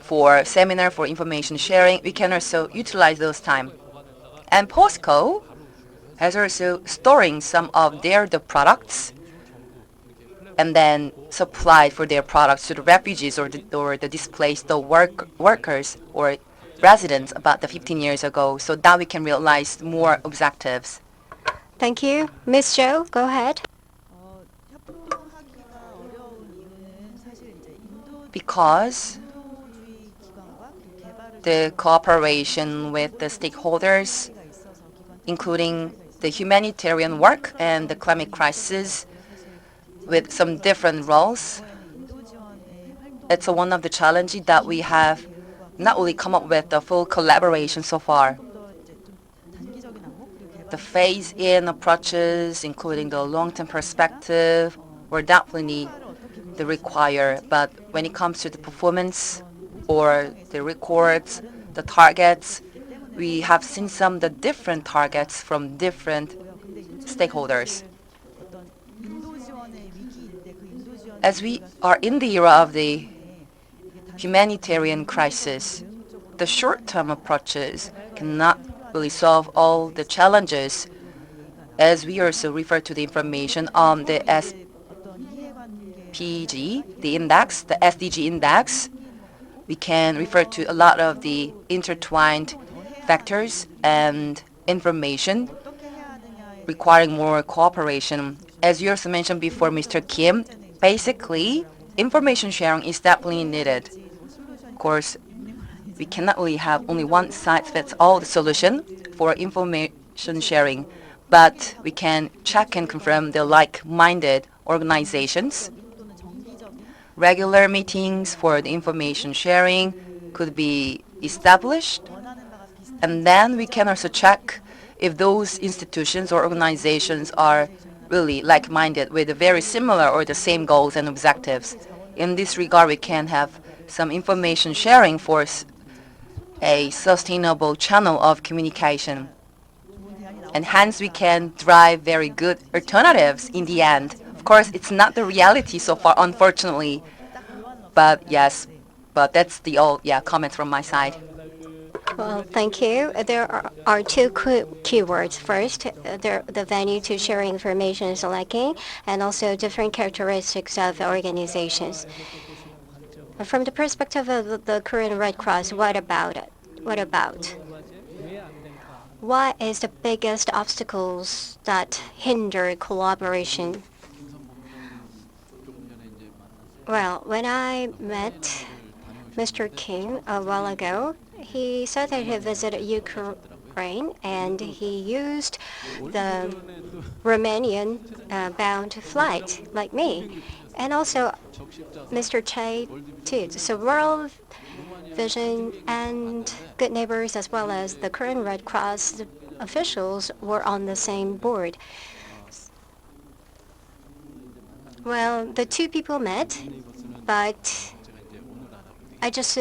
for seminar for information sharing, we can also utilize those time. And POSCO, has also storing some of the products and then supplied for their products to the refugees or the displaced workers or residents about the 15 years ago, so that we can realize more objectives. Thank you. Ms. Jo, go ahead. Because the cooperation with the stakeholders, including the humanitarian work and the climate crisis, with some different roles, it's one of the challenges that we have not only come up with the full collaboration so far. The phase-in approaches, including the long-term perspective, were definitely the require. But when it comes to the performance or the records, the targets, we have seen some of the different targets from different stakeholders. As we are in the era of the humanitarian crisis, the short-term approaches cannot really solve all the challenges, as we also refer to the information on the SPG, the index, the SDG index. We can refer to a lot of the intertwined factors and information requiring more cooperation. As you also mentioned before, Mr. Kim, basically, information sharing is definitely needed. Of course, we cannot really have only one size fits all solution for information sharing, but we can check and confirm the like-minded organizations. Regular meetings for the information sharing could be established, and then we can also check if those institutions or organizations are really like-minded with very similar or the same goals and objectives. In this regard, we can have some information sharing for a sustainable channel of communication. And hence, we can drive very good alternatives in the end. Of course, it's not the reality so far, unfortunately. But yes, but that's the all comments from my side. Well, thank you. There are two keywords. First, the venue to share information is lacking, and also different characteristics of organizations. From the perspective of the Korean Red Cross, what about it? What is the biggest obstacles that hinder collaboration? Well, when I met Mr. Kim a while ago, he said that he visited Ukraine and he used the Romanian bound flight like me. And also Mr. Che too. So World Vision and Good Neighbors as well as the Korean Red Cross officials were on the same board. Well, the two people met, but I just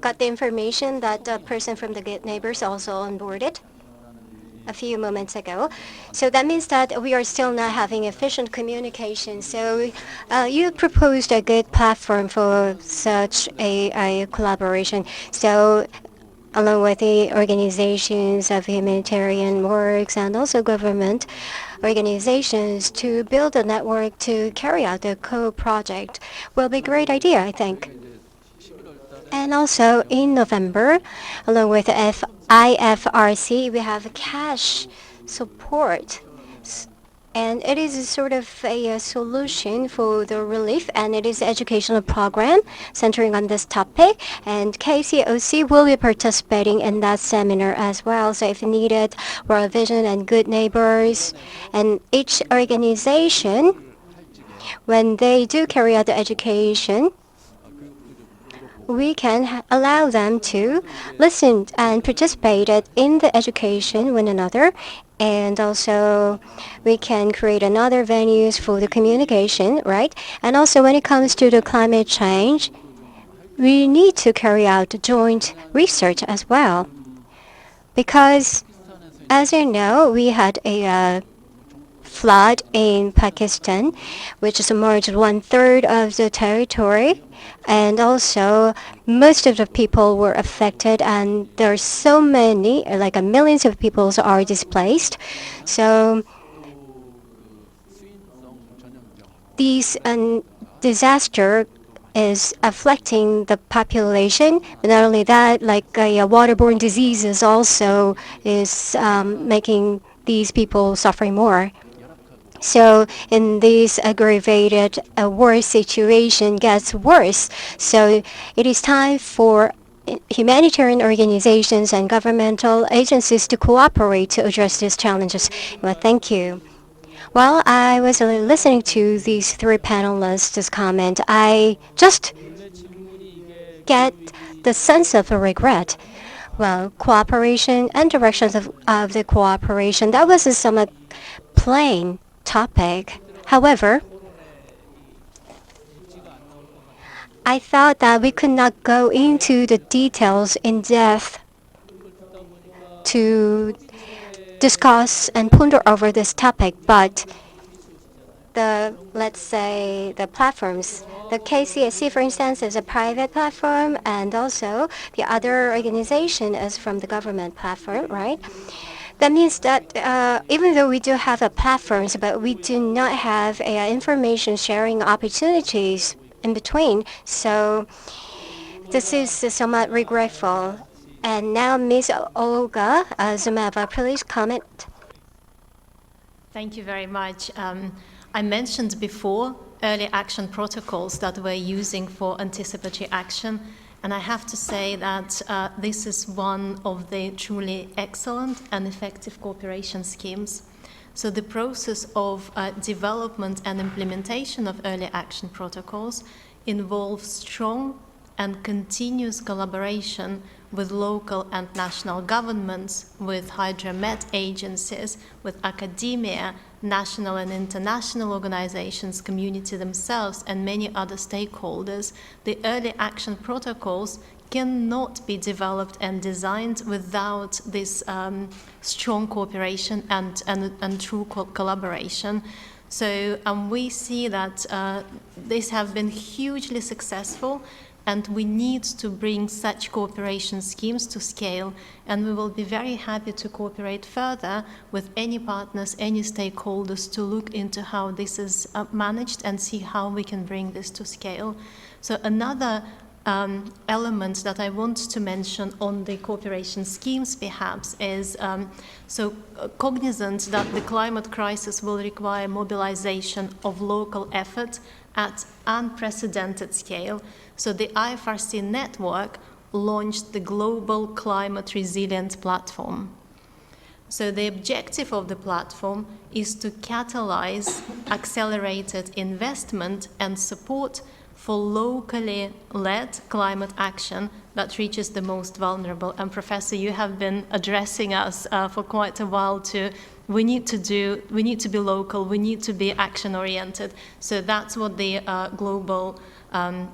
got the information that a person from the Good Neighbors also onboarded a few moments ago. So that means that we are still not having efficient communication. So you proposed a good platform for such a collaboration. So along with the organizations of humanitarian works and also government organizations to build a network to carry out the co-project will be a great idea, I think. And also in November, along with IFRC, we have cash support. And it is sort of a solution for the relief, and it is an educational program centering on this topic. And KCOC will be participating in that seminar as well. So if needed, World Vision and Good Neighbors, and each organization, when they do carry out the education, we can allow them to listen and participate in the education one another. And also, we can create another venues for the communication, right? And also, when it comes to the climate change, we need to carry out joint research as well. Because, as you know, we had a flood in Pakistan, which submerged 1/3 of the territory. And also, most of the people were affected, and there are so many, like millions of people are displaced. So these disaster is affecting the population, but not only that, like waterborne diseases also is making these people suffering more. So in this aggravated war situation gets worse. So it is time for humanitarian organizations and governmental agencies to cooperate to address these challenges. Well, thank you. While I was listening to these three panelists' comment, I just get the sense of a regret. Well, cooperation and directions of the cooperation, that was a somewhat plain topic. However, I thought that we could not go into the details in depth to discuss and ponder over this topic, but let's say the platforms. The KCOC, for instance, is a private platform, and also the other organization is from the government platform, right? That means that even though we do have platforms, but we do not have information sharing opportunities in between. So this is somewhat regretful. And now Ms. Olga Dzhumaeva, please comment. Thank you very much. I mentioned before early action protocols that we're using for anticipatory action, and I have to say that this is one of the truly excellent and effective cooperation schemes. So the process of development and implementation of early action protocols involves strong and continuous collaboration with local and national governments, with hydromet agencies, with academia, national and international organizations, community themselves, and many other stakeholders. The early action protocols cannot be developed and designed without this strong cooperation and true collaboration. So we see that these have been hugely successful, and we need to bring such cooperation schemes to scale, and we will be very happy to cooperate further with any partners, any stakeholders, to look into how this is managed and see how we can bring this to scale. So another element that I want to mention on the cooperation schemes perhaps is cognizant that the climate crisis will require mobilization of local effort at unprecedented scale. So the IFRC network launched the Global Climate Resilience Platform. So the objective of the platform is to catalyze accelerated investment and support for locally led climate action that reaches the most vulnerable. And Professor, you have been addressing us for quite a while we need to be local, we need to be action oriented. So that's what the Global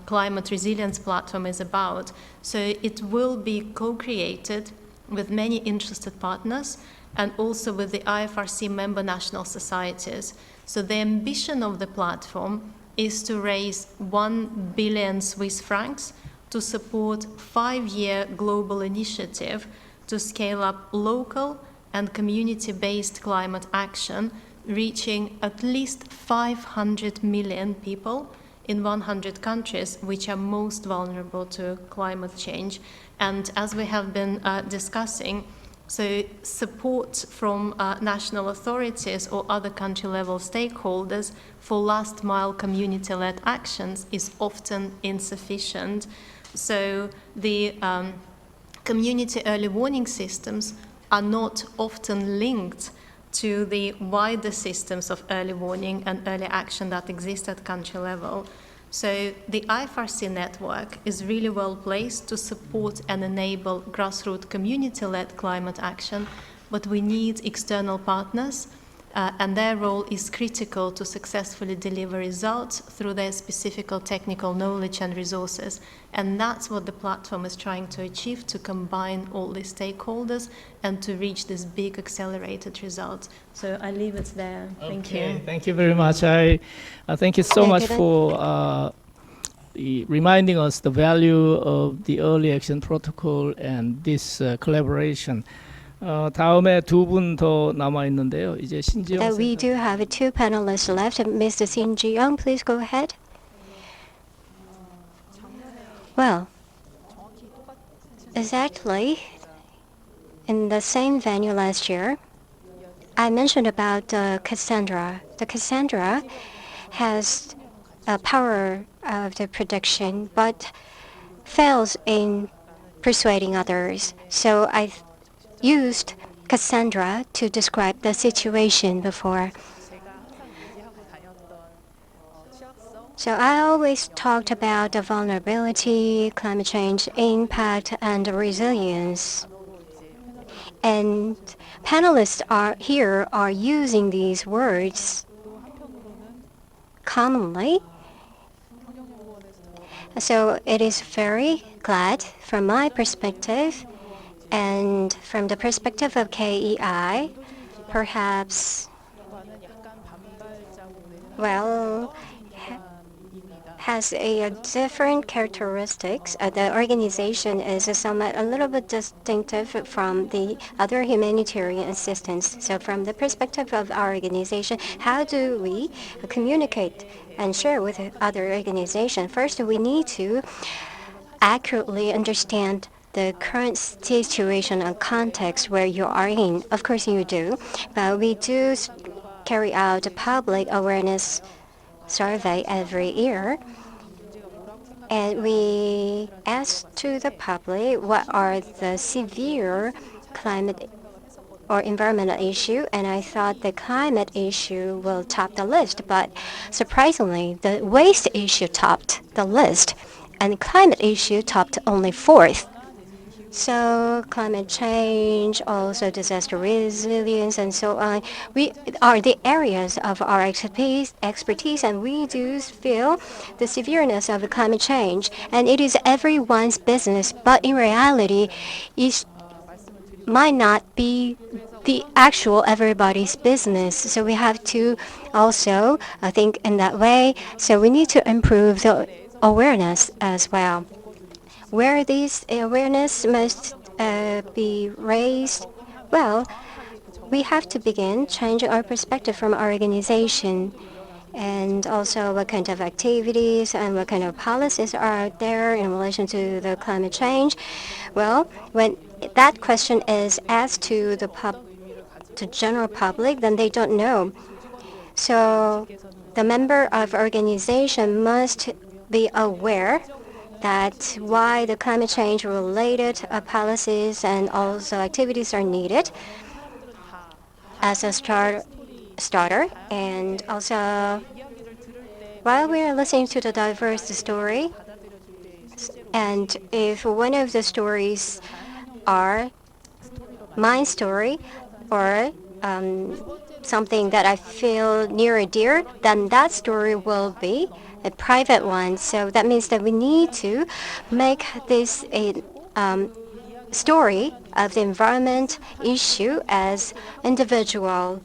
Climate Resilience Platform is about. So it will be co-created with many interested partners and also with the IFRC member national societies. So the ambition of the platform is to raise 1 billion Swiss francs to support 5-year global initiative to scale up local and community-based climate action, reaching at least 500 million people in 100 countries which are most vulnerable to climate change. And as we have been discussing, so support from national authorities or other country-level stakeholders for last-mile community-led actions is often insufficient. So the community early warning systems are not often linked to the wider systems of early warning and early action that exist at country level. So the IFRC network is really well placed to support and enable grassroots community-led climate action, but we need external partners and their role is critical to successfully deliver results through their specific technical knowledge and resources. And that's what the platform is trying to achieve, to combine all the stakeholders and to reach this big accelerated result. So I leave it there. Thank you. Thank you very much. I thank you so much for reminding us the value of the early action protocol and this collaboration. 다음에 두 분 더 남아 있는데요. 이제 신지영 We do have two panelists left. Mr. Jiyoung, please go ahead. Well, exactly in the same venue last year, I mentioned about Cassandra. The Cassandra has a power of the prediction, but fails in persuading others. So I used Cassandra to describe the situation before. So I always talked about the vulnerability, climate change impact, and resilience. And panelists are using these words commonly. So it is very glad from my perspective and from the perspective of KEI, perhaps, well, has a different characteristics. The organization is somewhat a little bit distinctive from the other humanitarian assistance. So from the perspective of our organization, how do we communicate and share with other organizations? First, we need to accurately understand the current situation and context where you are in. Of course you do, but we do carry out a public awareness survey every year. And we ask to the public what are the severe climate or environmental issue, and I thought the climate issue will top the list, but surprisingly, the waste issue topped the list, and climate issue topped only fourth. So climate change, also disaster resilience, and so on, we are the areas of our expertise, and we do feel the severeness of climate change, and it is everyone's business, but in reality, it might not be the actual everybody's business. So we have to also think in that way. So we need to improve the awareness as well. Where this awareness must be raised, well, we have to begin changing our perspective from our organization, and also what kind of activities and what kind of policies are there in relation to the climate change. Well, when that question is asked to the general public, then they don't know. So the member of organization must be aware that why the climate change related policies and also activities are needed as a starter. And also, while we are listening to the diverse story, and if one of the stories are my story or something that I feel near and dear, then that story will be a private one. So that means that we need to make this a story of the environment issue as individual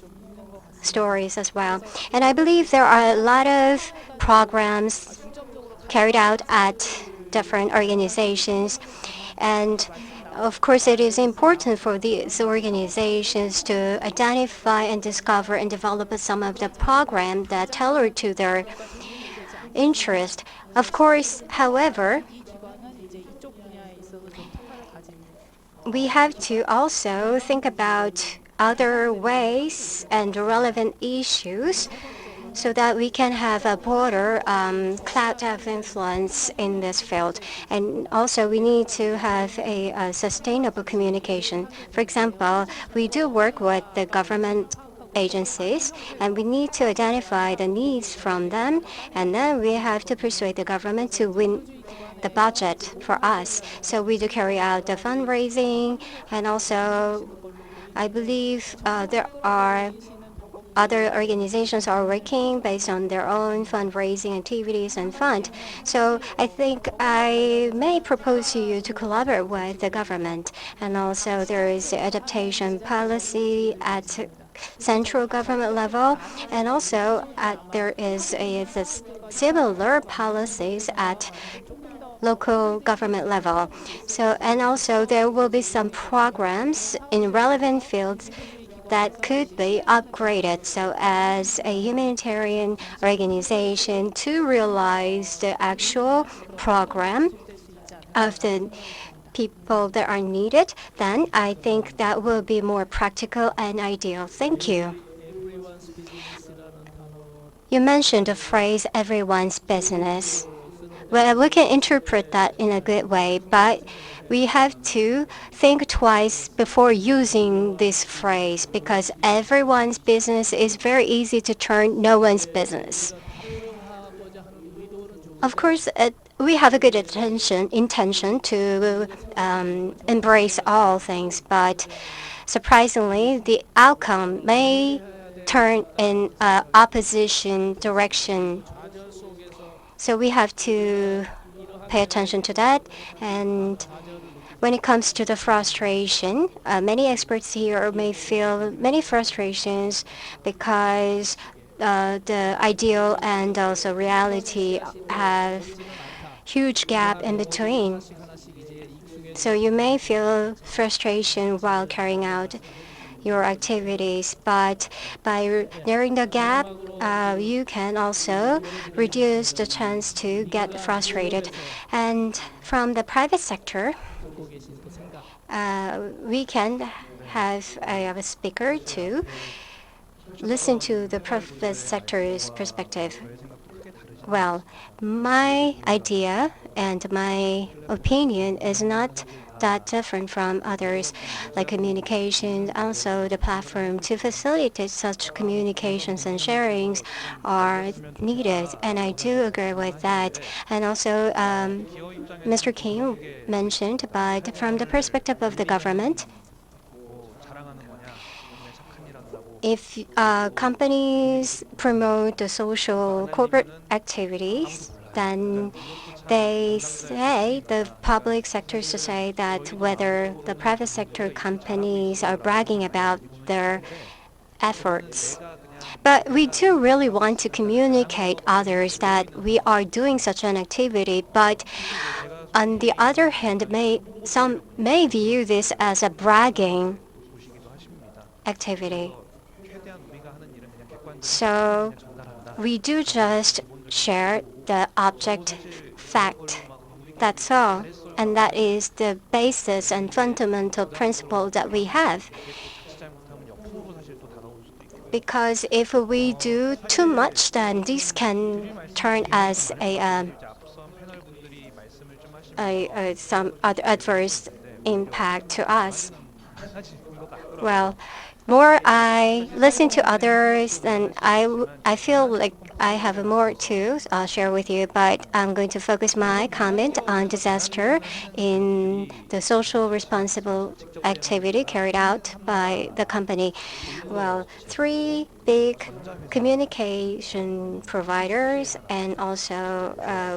stories as well. And I believe there are a lot of programs carried out at different organizations, and of course, it is important for these organizations to identify and discover and develop some of the programs that tailor to their interest. Of course, however, we have to also think about other ways and relevant issues so that we can have a broader cloud of influence in this field. And also we need to have a sustainable communication. For example, we do work with the government agencies, and we need to identify the needs from them, and then we have to persuade the government to win the budget for us. So we do carry out the fundraising, and also I believe there are other organizations are working based on their own fundraising activities and fund. So I think I may propose to you to collaborate with the government. And also there is adaptation policy at central government level, and also there is similar policies at local government level. So, and also there will be some programs in relevant fields that could be upgraded so as a humanitarian organization to realize the actual program of the people that are needed, then I think that will be more practical and ideal. Thank you. You mentioned the phrase everyone's business. Well, we can interpret that in a good way, but we have to think twice before using this phrase because everyone's business is very easy to turn no one's business. Of course, we have a good intention to embrace all things, but surprisingly, the outcome may turn in opposition direction. So we have to pay attention to that. And when it comes to the frustration, many experts here may feel many frustrations because the ideal and also reality have huge gap in between. So you may feel frustration while carrying out your activities, but by narrowing the gap, you can also reduce the chance to get frustrated. And from the private sector, we can have a speaker to listen to the private sector's perspective. Well, my idea and my opinion is not that different from others, like communication. Also, the platform to facilitate such communications and sharings are needed, and I do agree with that. And also, Mr. Kim mentioned, but from the perspective of the government, if companies promote the social corporate activities, then they say, the public sectors to say that whether the private sector companies are bragging about their efforts. But we do really want to communicate others that we are doing such an activity, but on the other hand, some may view this as a bragging activity. So we do just share the object fact. That's all. And that is the basis and fundamental principle that we have. Because if we do too much, then this can turn as some other adverse impact to us. Well, more I listen to others, then I feel like I have more to share with you, but I'm going to focus my comment on disaster in the social responsible activity carried out by the company. Well, three big communication providers, and also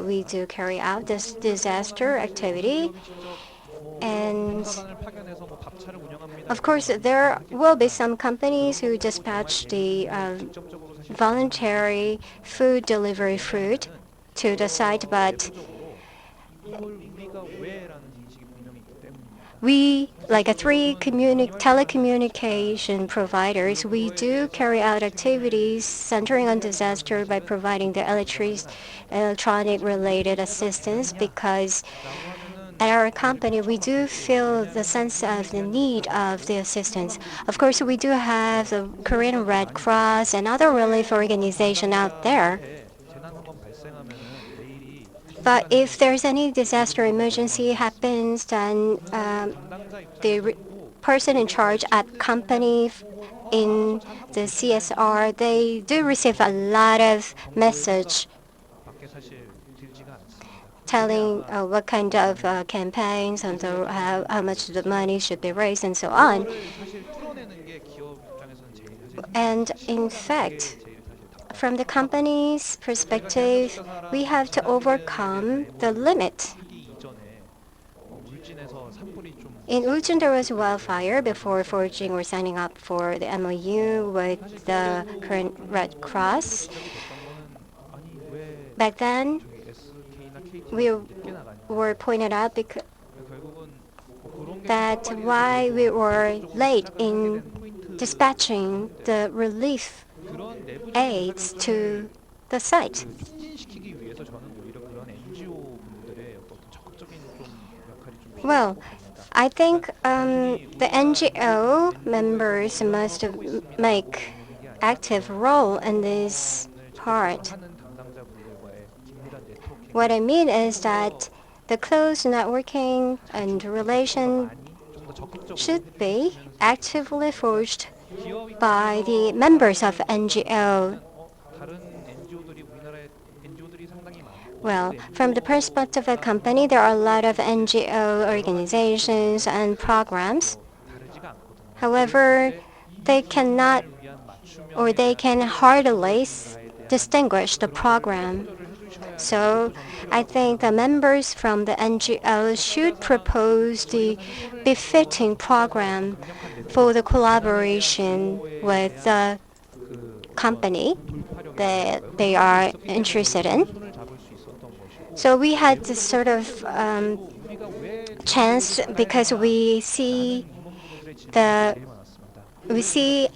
we do carry out this disaster activity. And of course, there will be some companies who dispatch the voluntary food delivery food to the site, but we, like three telecommunication providers, we do carry out activities centering on disaster by providing the electronic-related assistance because at our company, we do feel the sense of the need of the assistance. Of course, we do have the Korean Red Cross and other relief organizations out there. But if there's any disaster emergency happens, then the person in charge at company in the CSR, they do receive a lot of message telling what kind of campaigns and how much the money should be raised and so on. And in fact, from the company's perspective, we have to overcome the limit. In Ulsan, there was wildfire before forging or signing up for the MOU with the current Red Cross. Back then, we were pointed out that why we were late in dispatching the relief aids to the site. Well, I think the NGO members must make active role in this part. What I mean is that the close networking and relation should be actively forged by the members of NGO. Well, from the perspective of a company, there are a lot of NGO organizations and programs. However, they cannot or they can hardly distinguish the program. So I think the members from the NGO should propose the befitting program for the collaboration with the company that they are interested in. So we had this sort of chance because we see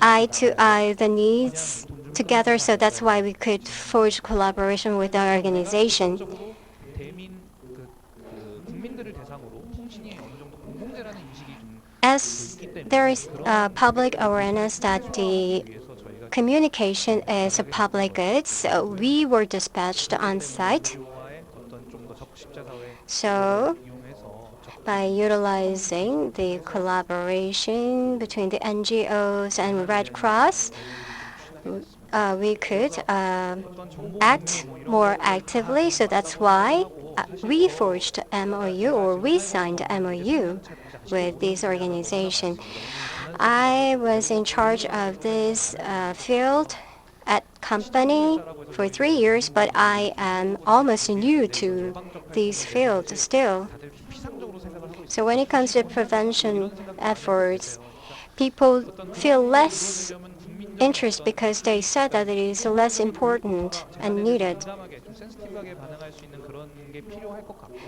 eye to eye the needs together, so that's why we could forge collaboration with our organization. As there is public awareness that the communication is a public good, so we were dispatched on site. So by utilizing the collaboration between the NGOs and Red Cross, we could act more actively. So that's why we forged MOU or we signed MOU with this organization. I was in charge of this field at company for 3 years, but I am almost new to this field still. So when it comes to prevention efforts, people feel less interest because they said that it is less important and needed.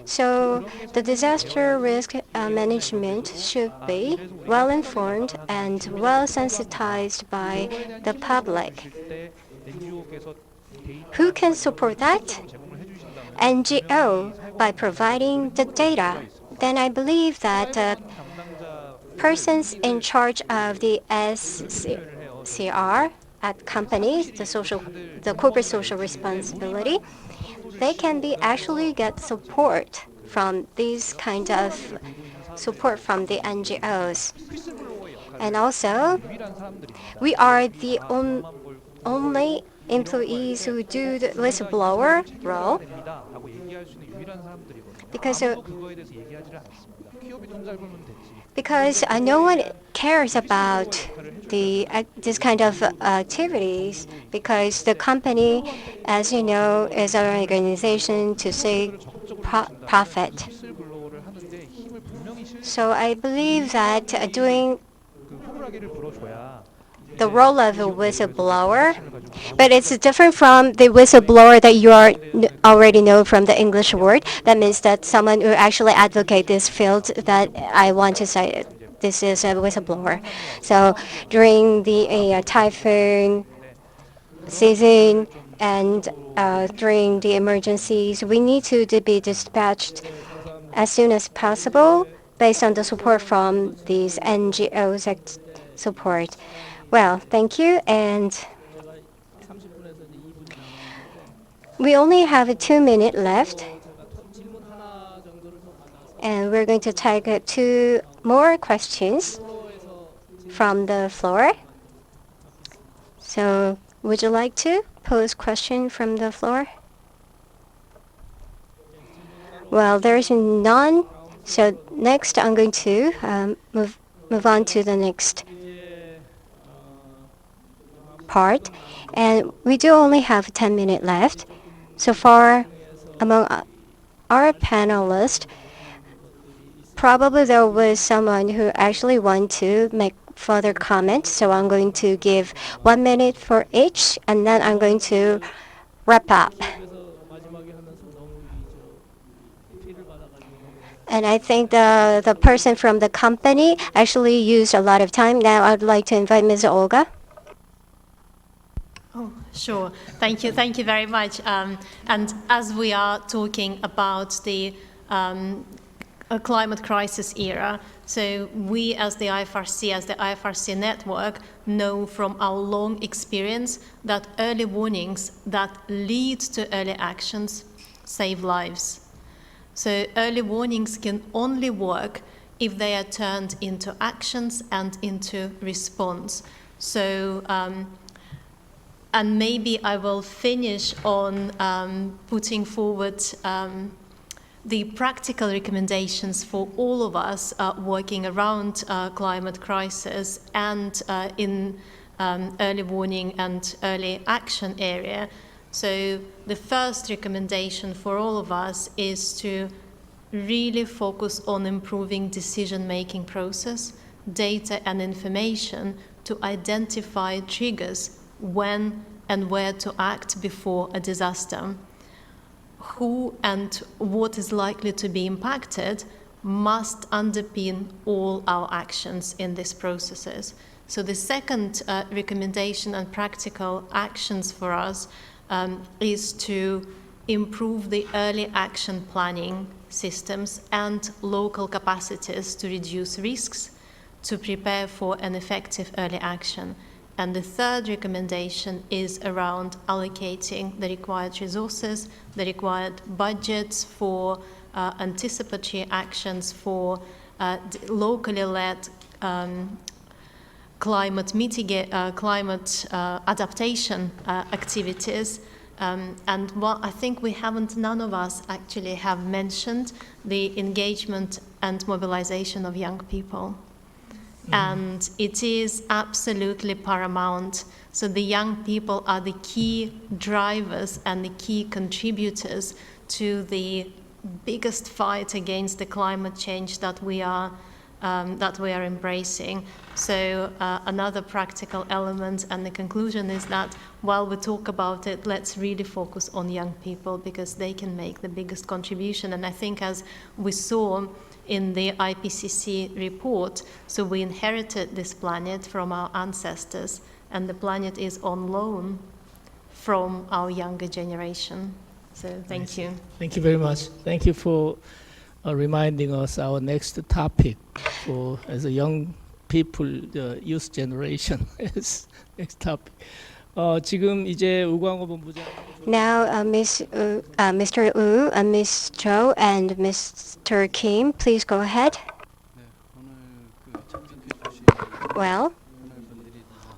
So the disaster risk management should be well informed and well sensitized by the public. Who can support that? NGO, by providing the data. Then I believe that persons in charge of the SCR at companies, the corporate social responsibility, they can be actually get support from these kind of support from the NGOs. And also, we are the only employees who do the whistleblower role because no one cares about this kind of activities because the company, as you know, is an organization to seek profit. So I believe that doing the role of a whistleblower, but it's different from the whistleblower that you already know from the English word. That means that someone who actually advocate this field that I want to say this is a whistleblower. So during the typhoon season and during the emergencies, we need to be dispatched as soon as possible based on the support from these NGOs support. Well, thank you. And we only have 2 minutes left. And we're going to take 2 more questions from the floor. So would you like to pose question from the floor? Well, there is none. So next, I'm going to move on to the next part. And we do only have 10 minutes left. So far, among our panelists, probably there was someone who actually want to make further comments. So I'm going to give 1 minute for each, and then I'm going to wrap up. And I think the person from the company actually used a lot of time. Now I'd like to invite Ms. Olga. Oh, sure. Thank you. Thank you very much. And as we are talking about the climate crisis era, so we as the IFRC network, know from our long experience that early warnings that lead to early actions save lives. So early warnings can only work if they are turned into actions and into response. So, and maybe I will finish on putting forward the practical recommendations for all of us working around climate crisis and in early warning and early action area. So the first recommendation for all of us is to really focus on improving decision-making process, data and information to identify triggers when and where to act before a disaster. Who and what is likely to be impacted must underpin all our actions in these processes. So the second recommendation and practical actions for us is to improve the early action planning systems and local capacities to reduce risks, to prepare for an effective early action. And the third recommendation is around allocating the required resources, the required budgets for anticipatory actions for locally led climate adaptation activities. And what I think none of us actually have mentioned the engagement and mobilization of young people. And it is absolutely paramount. So the young people are the key drivers and the key contributors to the biggest fight against the climate change that we are embracing. So another practical element and the conclusion is that while we talk about it, let's really focus on young people because they can make the biggest contribution. And I think as we saw in the IPCC report, so we inherited this planet from our ancestors and the planet is on loan from our younger generation. So thank you. Thank you very much. Thank you for reminding us our next topic for as a young people, the youth generation is next topic. 지금 이제 우광호 본부장. Now, Mr. Wu, Ms. Cho, and Mr. Kim, please go ahead. Well,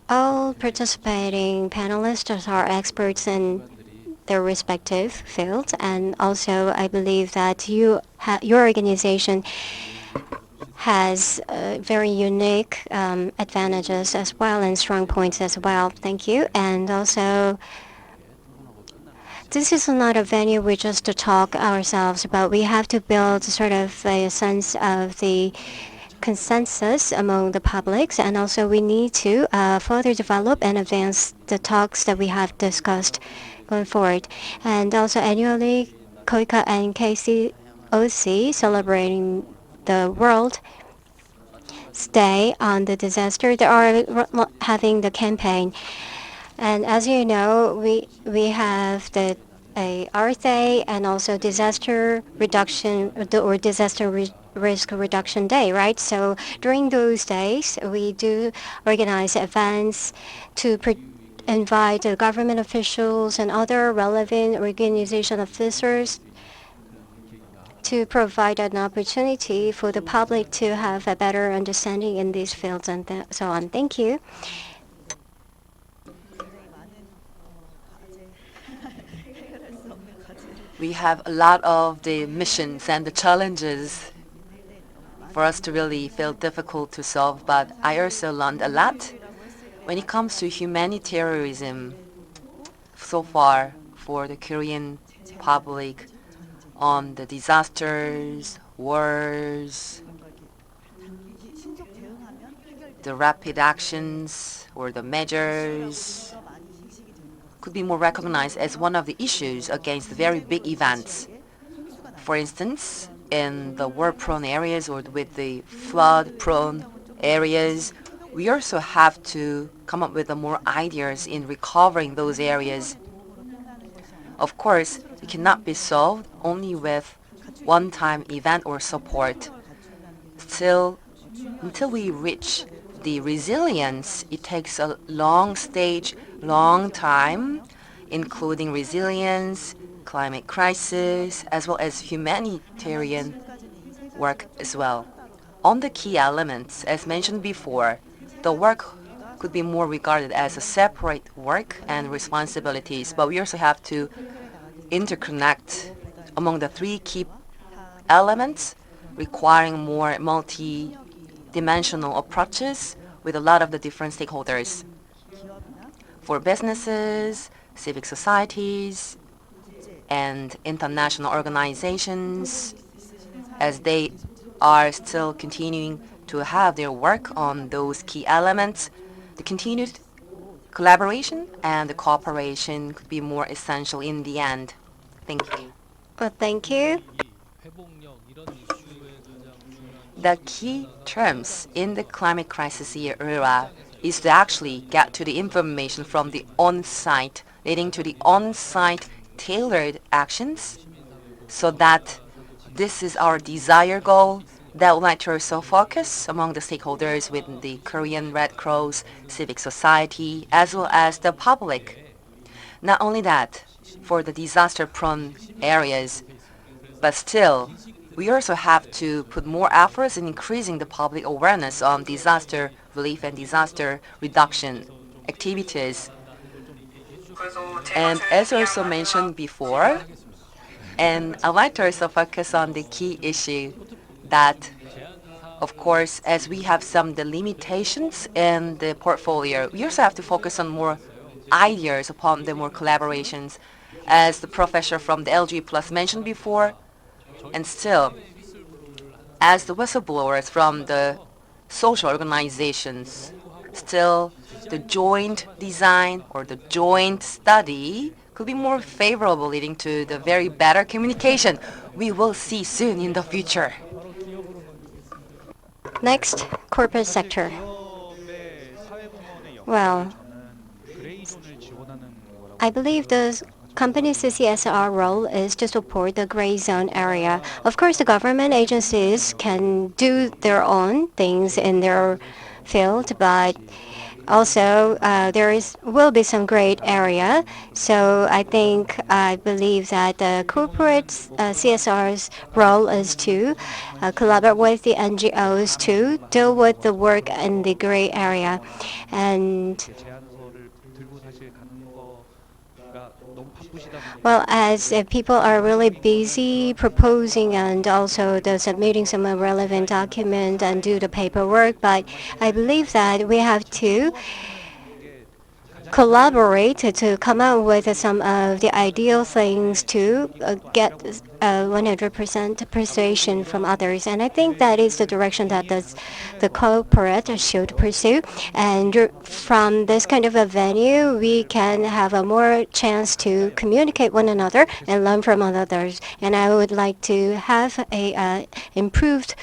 all participating panelists are experts in their respective fields, and also I believe that your organization has very unique advantages as well and strong points as well. Thank you. And also, this is not a venue we just to talk ourselves, but we have to build sort of a sense of the consensus among the publics, and also we need to further develop and advance the talks that we have discussed going forward. And also annually, KOICA and KCOC celebrating the World Day on the disaster. They are having the campaign. And as you know, we have the Earth Day and also disaster reduction or disaster risk reduction day, right? So during those days, we do organize events to invite the government officials and other relevant organization officers to provide an opportunity for the public to have a better understanding in these fields and so on. Thank you. we have a lot of the missions and the challenges for us to really feel difficult to solve, but I also learned a lot when it comes to humanitarianism so far for the Korean public on the disasters, wars, the rapid actions or the measures could be more recognized as one of the issues against very big events. For instance, in the war-prone areas or with the flood-prone areas, we also have to come up with more ideas in recovering those areas. Of course, it cannot be solved only with one-time event or support. Still, until we reach the resilience, it takes a long stage, long time, including resilience, climate crisis, as well as humanitarian work as well. On the key elements, as mentioned before, the work could be more regarded as a separate work and responsibilities, but we also have to interconnect among the three key elements, requiring more multi-dimensional approaches with a lot of the different stakeholders. For businesses, civic societies, and international organizations, as they are still continuing to have their work on those key elements, the continued collaboration and the cooperation could be more essential in the end. Thank you. Well, thank you. The key terms in the climate crisis era is to actually get to the information from the on-site, leading to the on-site tailored actions, so that this is our desired goal that would like to also focus among the stakeholders within the Korean Red Cross, civic society, as well as the public. Not only that, for the disaster-prone areas, but still, we also have to put more efforts in increasing the public awareness on disaster relief and disaster reduction activities. And as also mentioned before, and I'd like to also focus on the key issue that, of course, as we have some the limitations in the portfolio, we also have to focus on more ideas upon the more collaborations, as the professor from the LG Plus mentioned before. And still, as the whistleblowers from the social organizations, still the joint design or the joint study could be more favorable, leading to the very better communication we will see soon in the future. Next, corporate sector. Well, I believe the company's CSR role is to support the gray zone area. Of course, the government agencies can do their own things in their field, but also will be some great area. So I believe that the corporate CSR's role is to collaborate with the NGOs to deal with the work in the gray area. And well, as people are really busy proposing and also submitting some relevant document and do the paperwork, but I believe that we have to collaborate to come up with some of the ideal things to get 100% persuasion from others. And I think that is the direction that the corporate should pursue. And from this kind of a venue, we can have a more chance to communicate one another and learn from others. And I would like to have a improved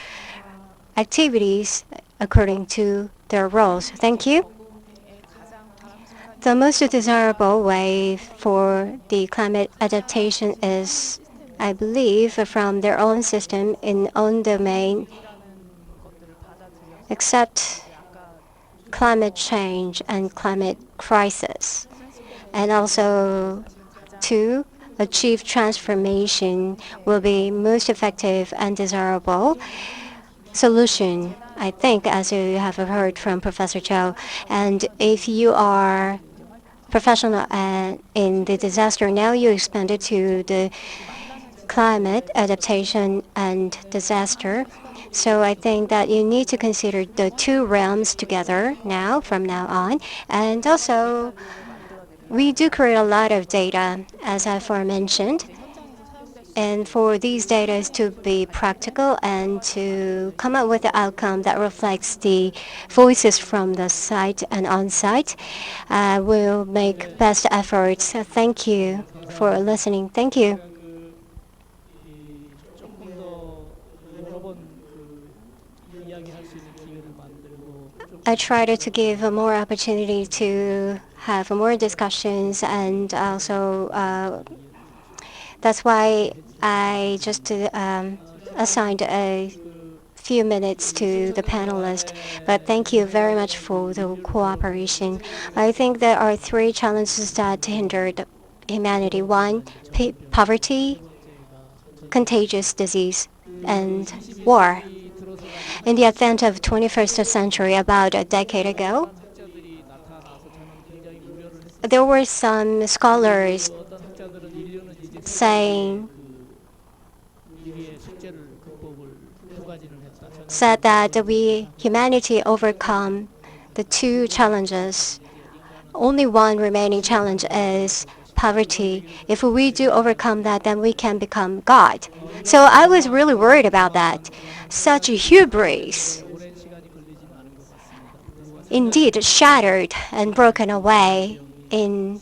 activities according to their roles. Thank you. The most desirable way for the climate adaptation is, I believe, from their own system in own domain, accept climate change and climate crisis, and also to achieve transformation will be most effective and desirable solution, I think, as you have heard from Professor Cho. And if you are professional in the disaster, now you expand it to the climate, adaptation, and disaster. So I think that you need to consider the two realms together now, from now on. And also, we do create a lot of data, as I aforementioned. And for these data to be practical and to come up with an outcome that reflects the voices from the site and on-site, we'll make best efforts. So thank you for listening. Thank you. 조금 더 여러 번 이야기할 수 있는 기회를 만들고 I tried to give more opportunity to have more discussions, and also that's why I just assigned a few minutes to the panelists. But thank you very much for the cooperation. I think there are three challenges that hindered humanity. One, poverty, contagious disease, and war. In the advent of 21st century, about a decade ago, there were some scholars 어떤 학자들은 인류는 이제 saying 위기의 숙제를 극복을 두 가지를 했다. said that humanity overcome the two challenges. Only one remaining challenge is poverty. If we do overcome that, then we can become God. So I was really worried about that. Such hubris 오랜 시간이 걸리지는 않은 것 같습니다. indeed shattered and broken away in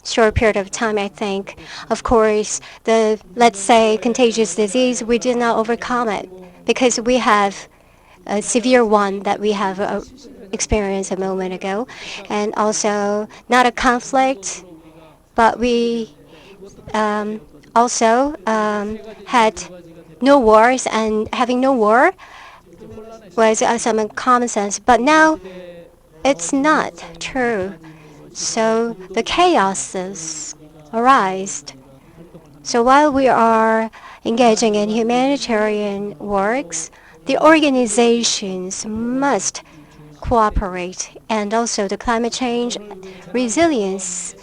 short period of time, I think. Of course, the, let's say, contagious disease, we did not overcome it because we have a severe one that we have experienced a moment ago, and also not a conflict, but we also had no wars, and having no war was some common sense. But now it's not true. So the chaoses arise. So while we are engaging in humanitarian works, the organizations must cooperate. And also the climate change resilience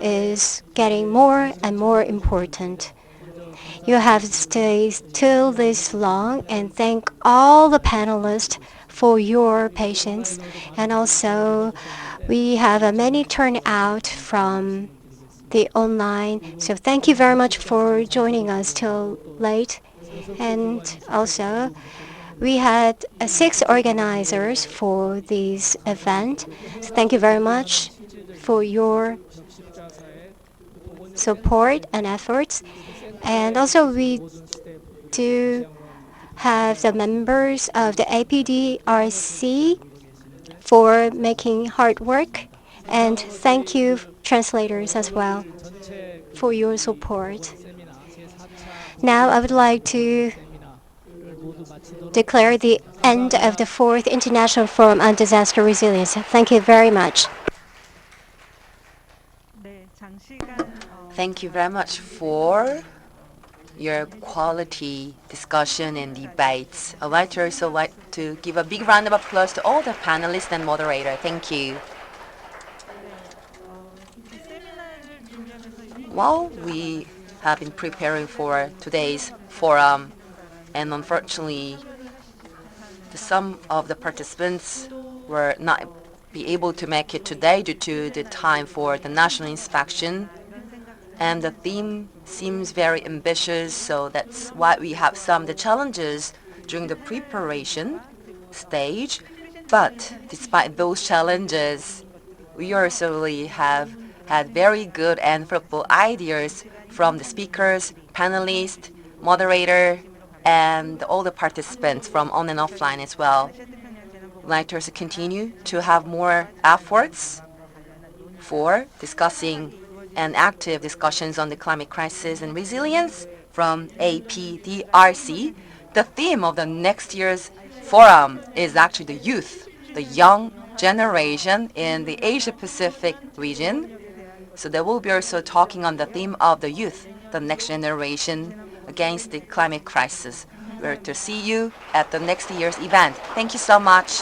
is getting more and more important. You have stayed till this long, and thank all the panelists for your patience. And also, we have a many turnout from the online. So thank you very much for joining us till late. And also, we had 6 organizers for this event. So thank you very much for your support and efforts. And also, we do have the members of the APDRC for making hard work. And thank you, translators, as well, for your support. Now, I would like to declare the end of the 4th International Forum on Disaster Resilience. Thank you very much. 네, 장시간 Thank you very much for your quality discussion and debates. I'd like to also like to give a big round of applause to all the panelists and moderator. Thank you. 세미나를 준비하면서 While we have been preparing for today's forum, and unfortunately, some of the participants were not be able to make it today due to the time for the national inspection. And the theme seems very ambitious, so that's why we have some of the challenges during the preparation stage. But despite those challenges, we also really have had very good and fruitful ideas from the speakers, panelists, moderator, and all the participants from on and offline as well. I'd like to also continue to have more efforts for discussing and active discussions on the climate crisis and resilience from APDRC. The theme of the next year's forum is actually the youth, the young generation in the Asia-Pacific region. So they will be also talking on the theme of the youth, the next generation against the climate crisis. We're to see you at the next year's event. Thank you so much.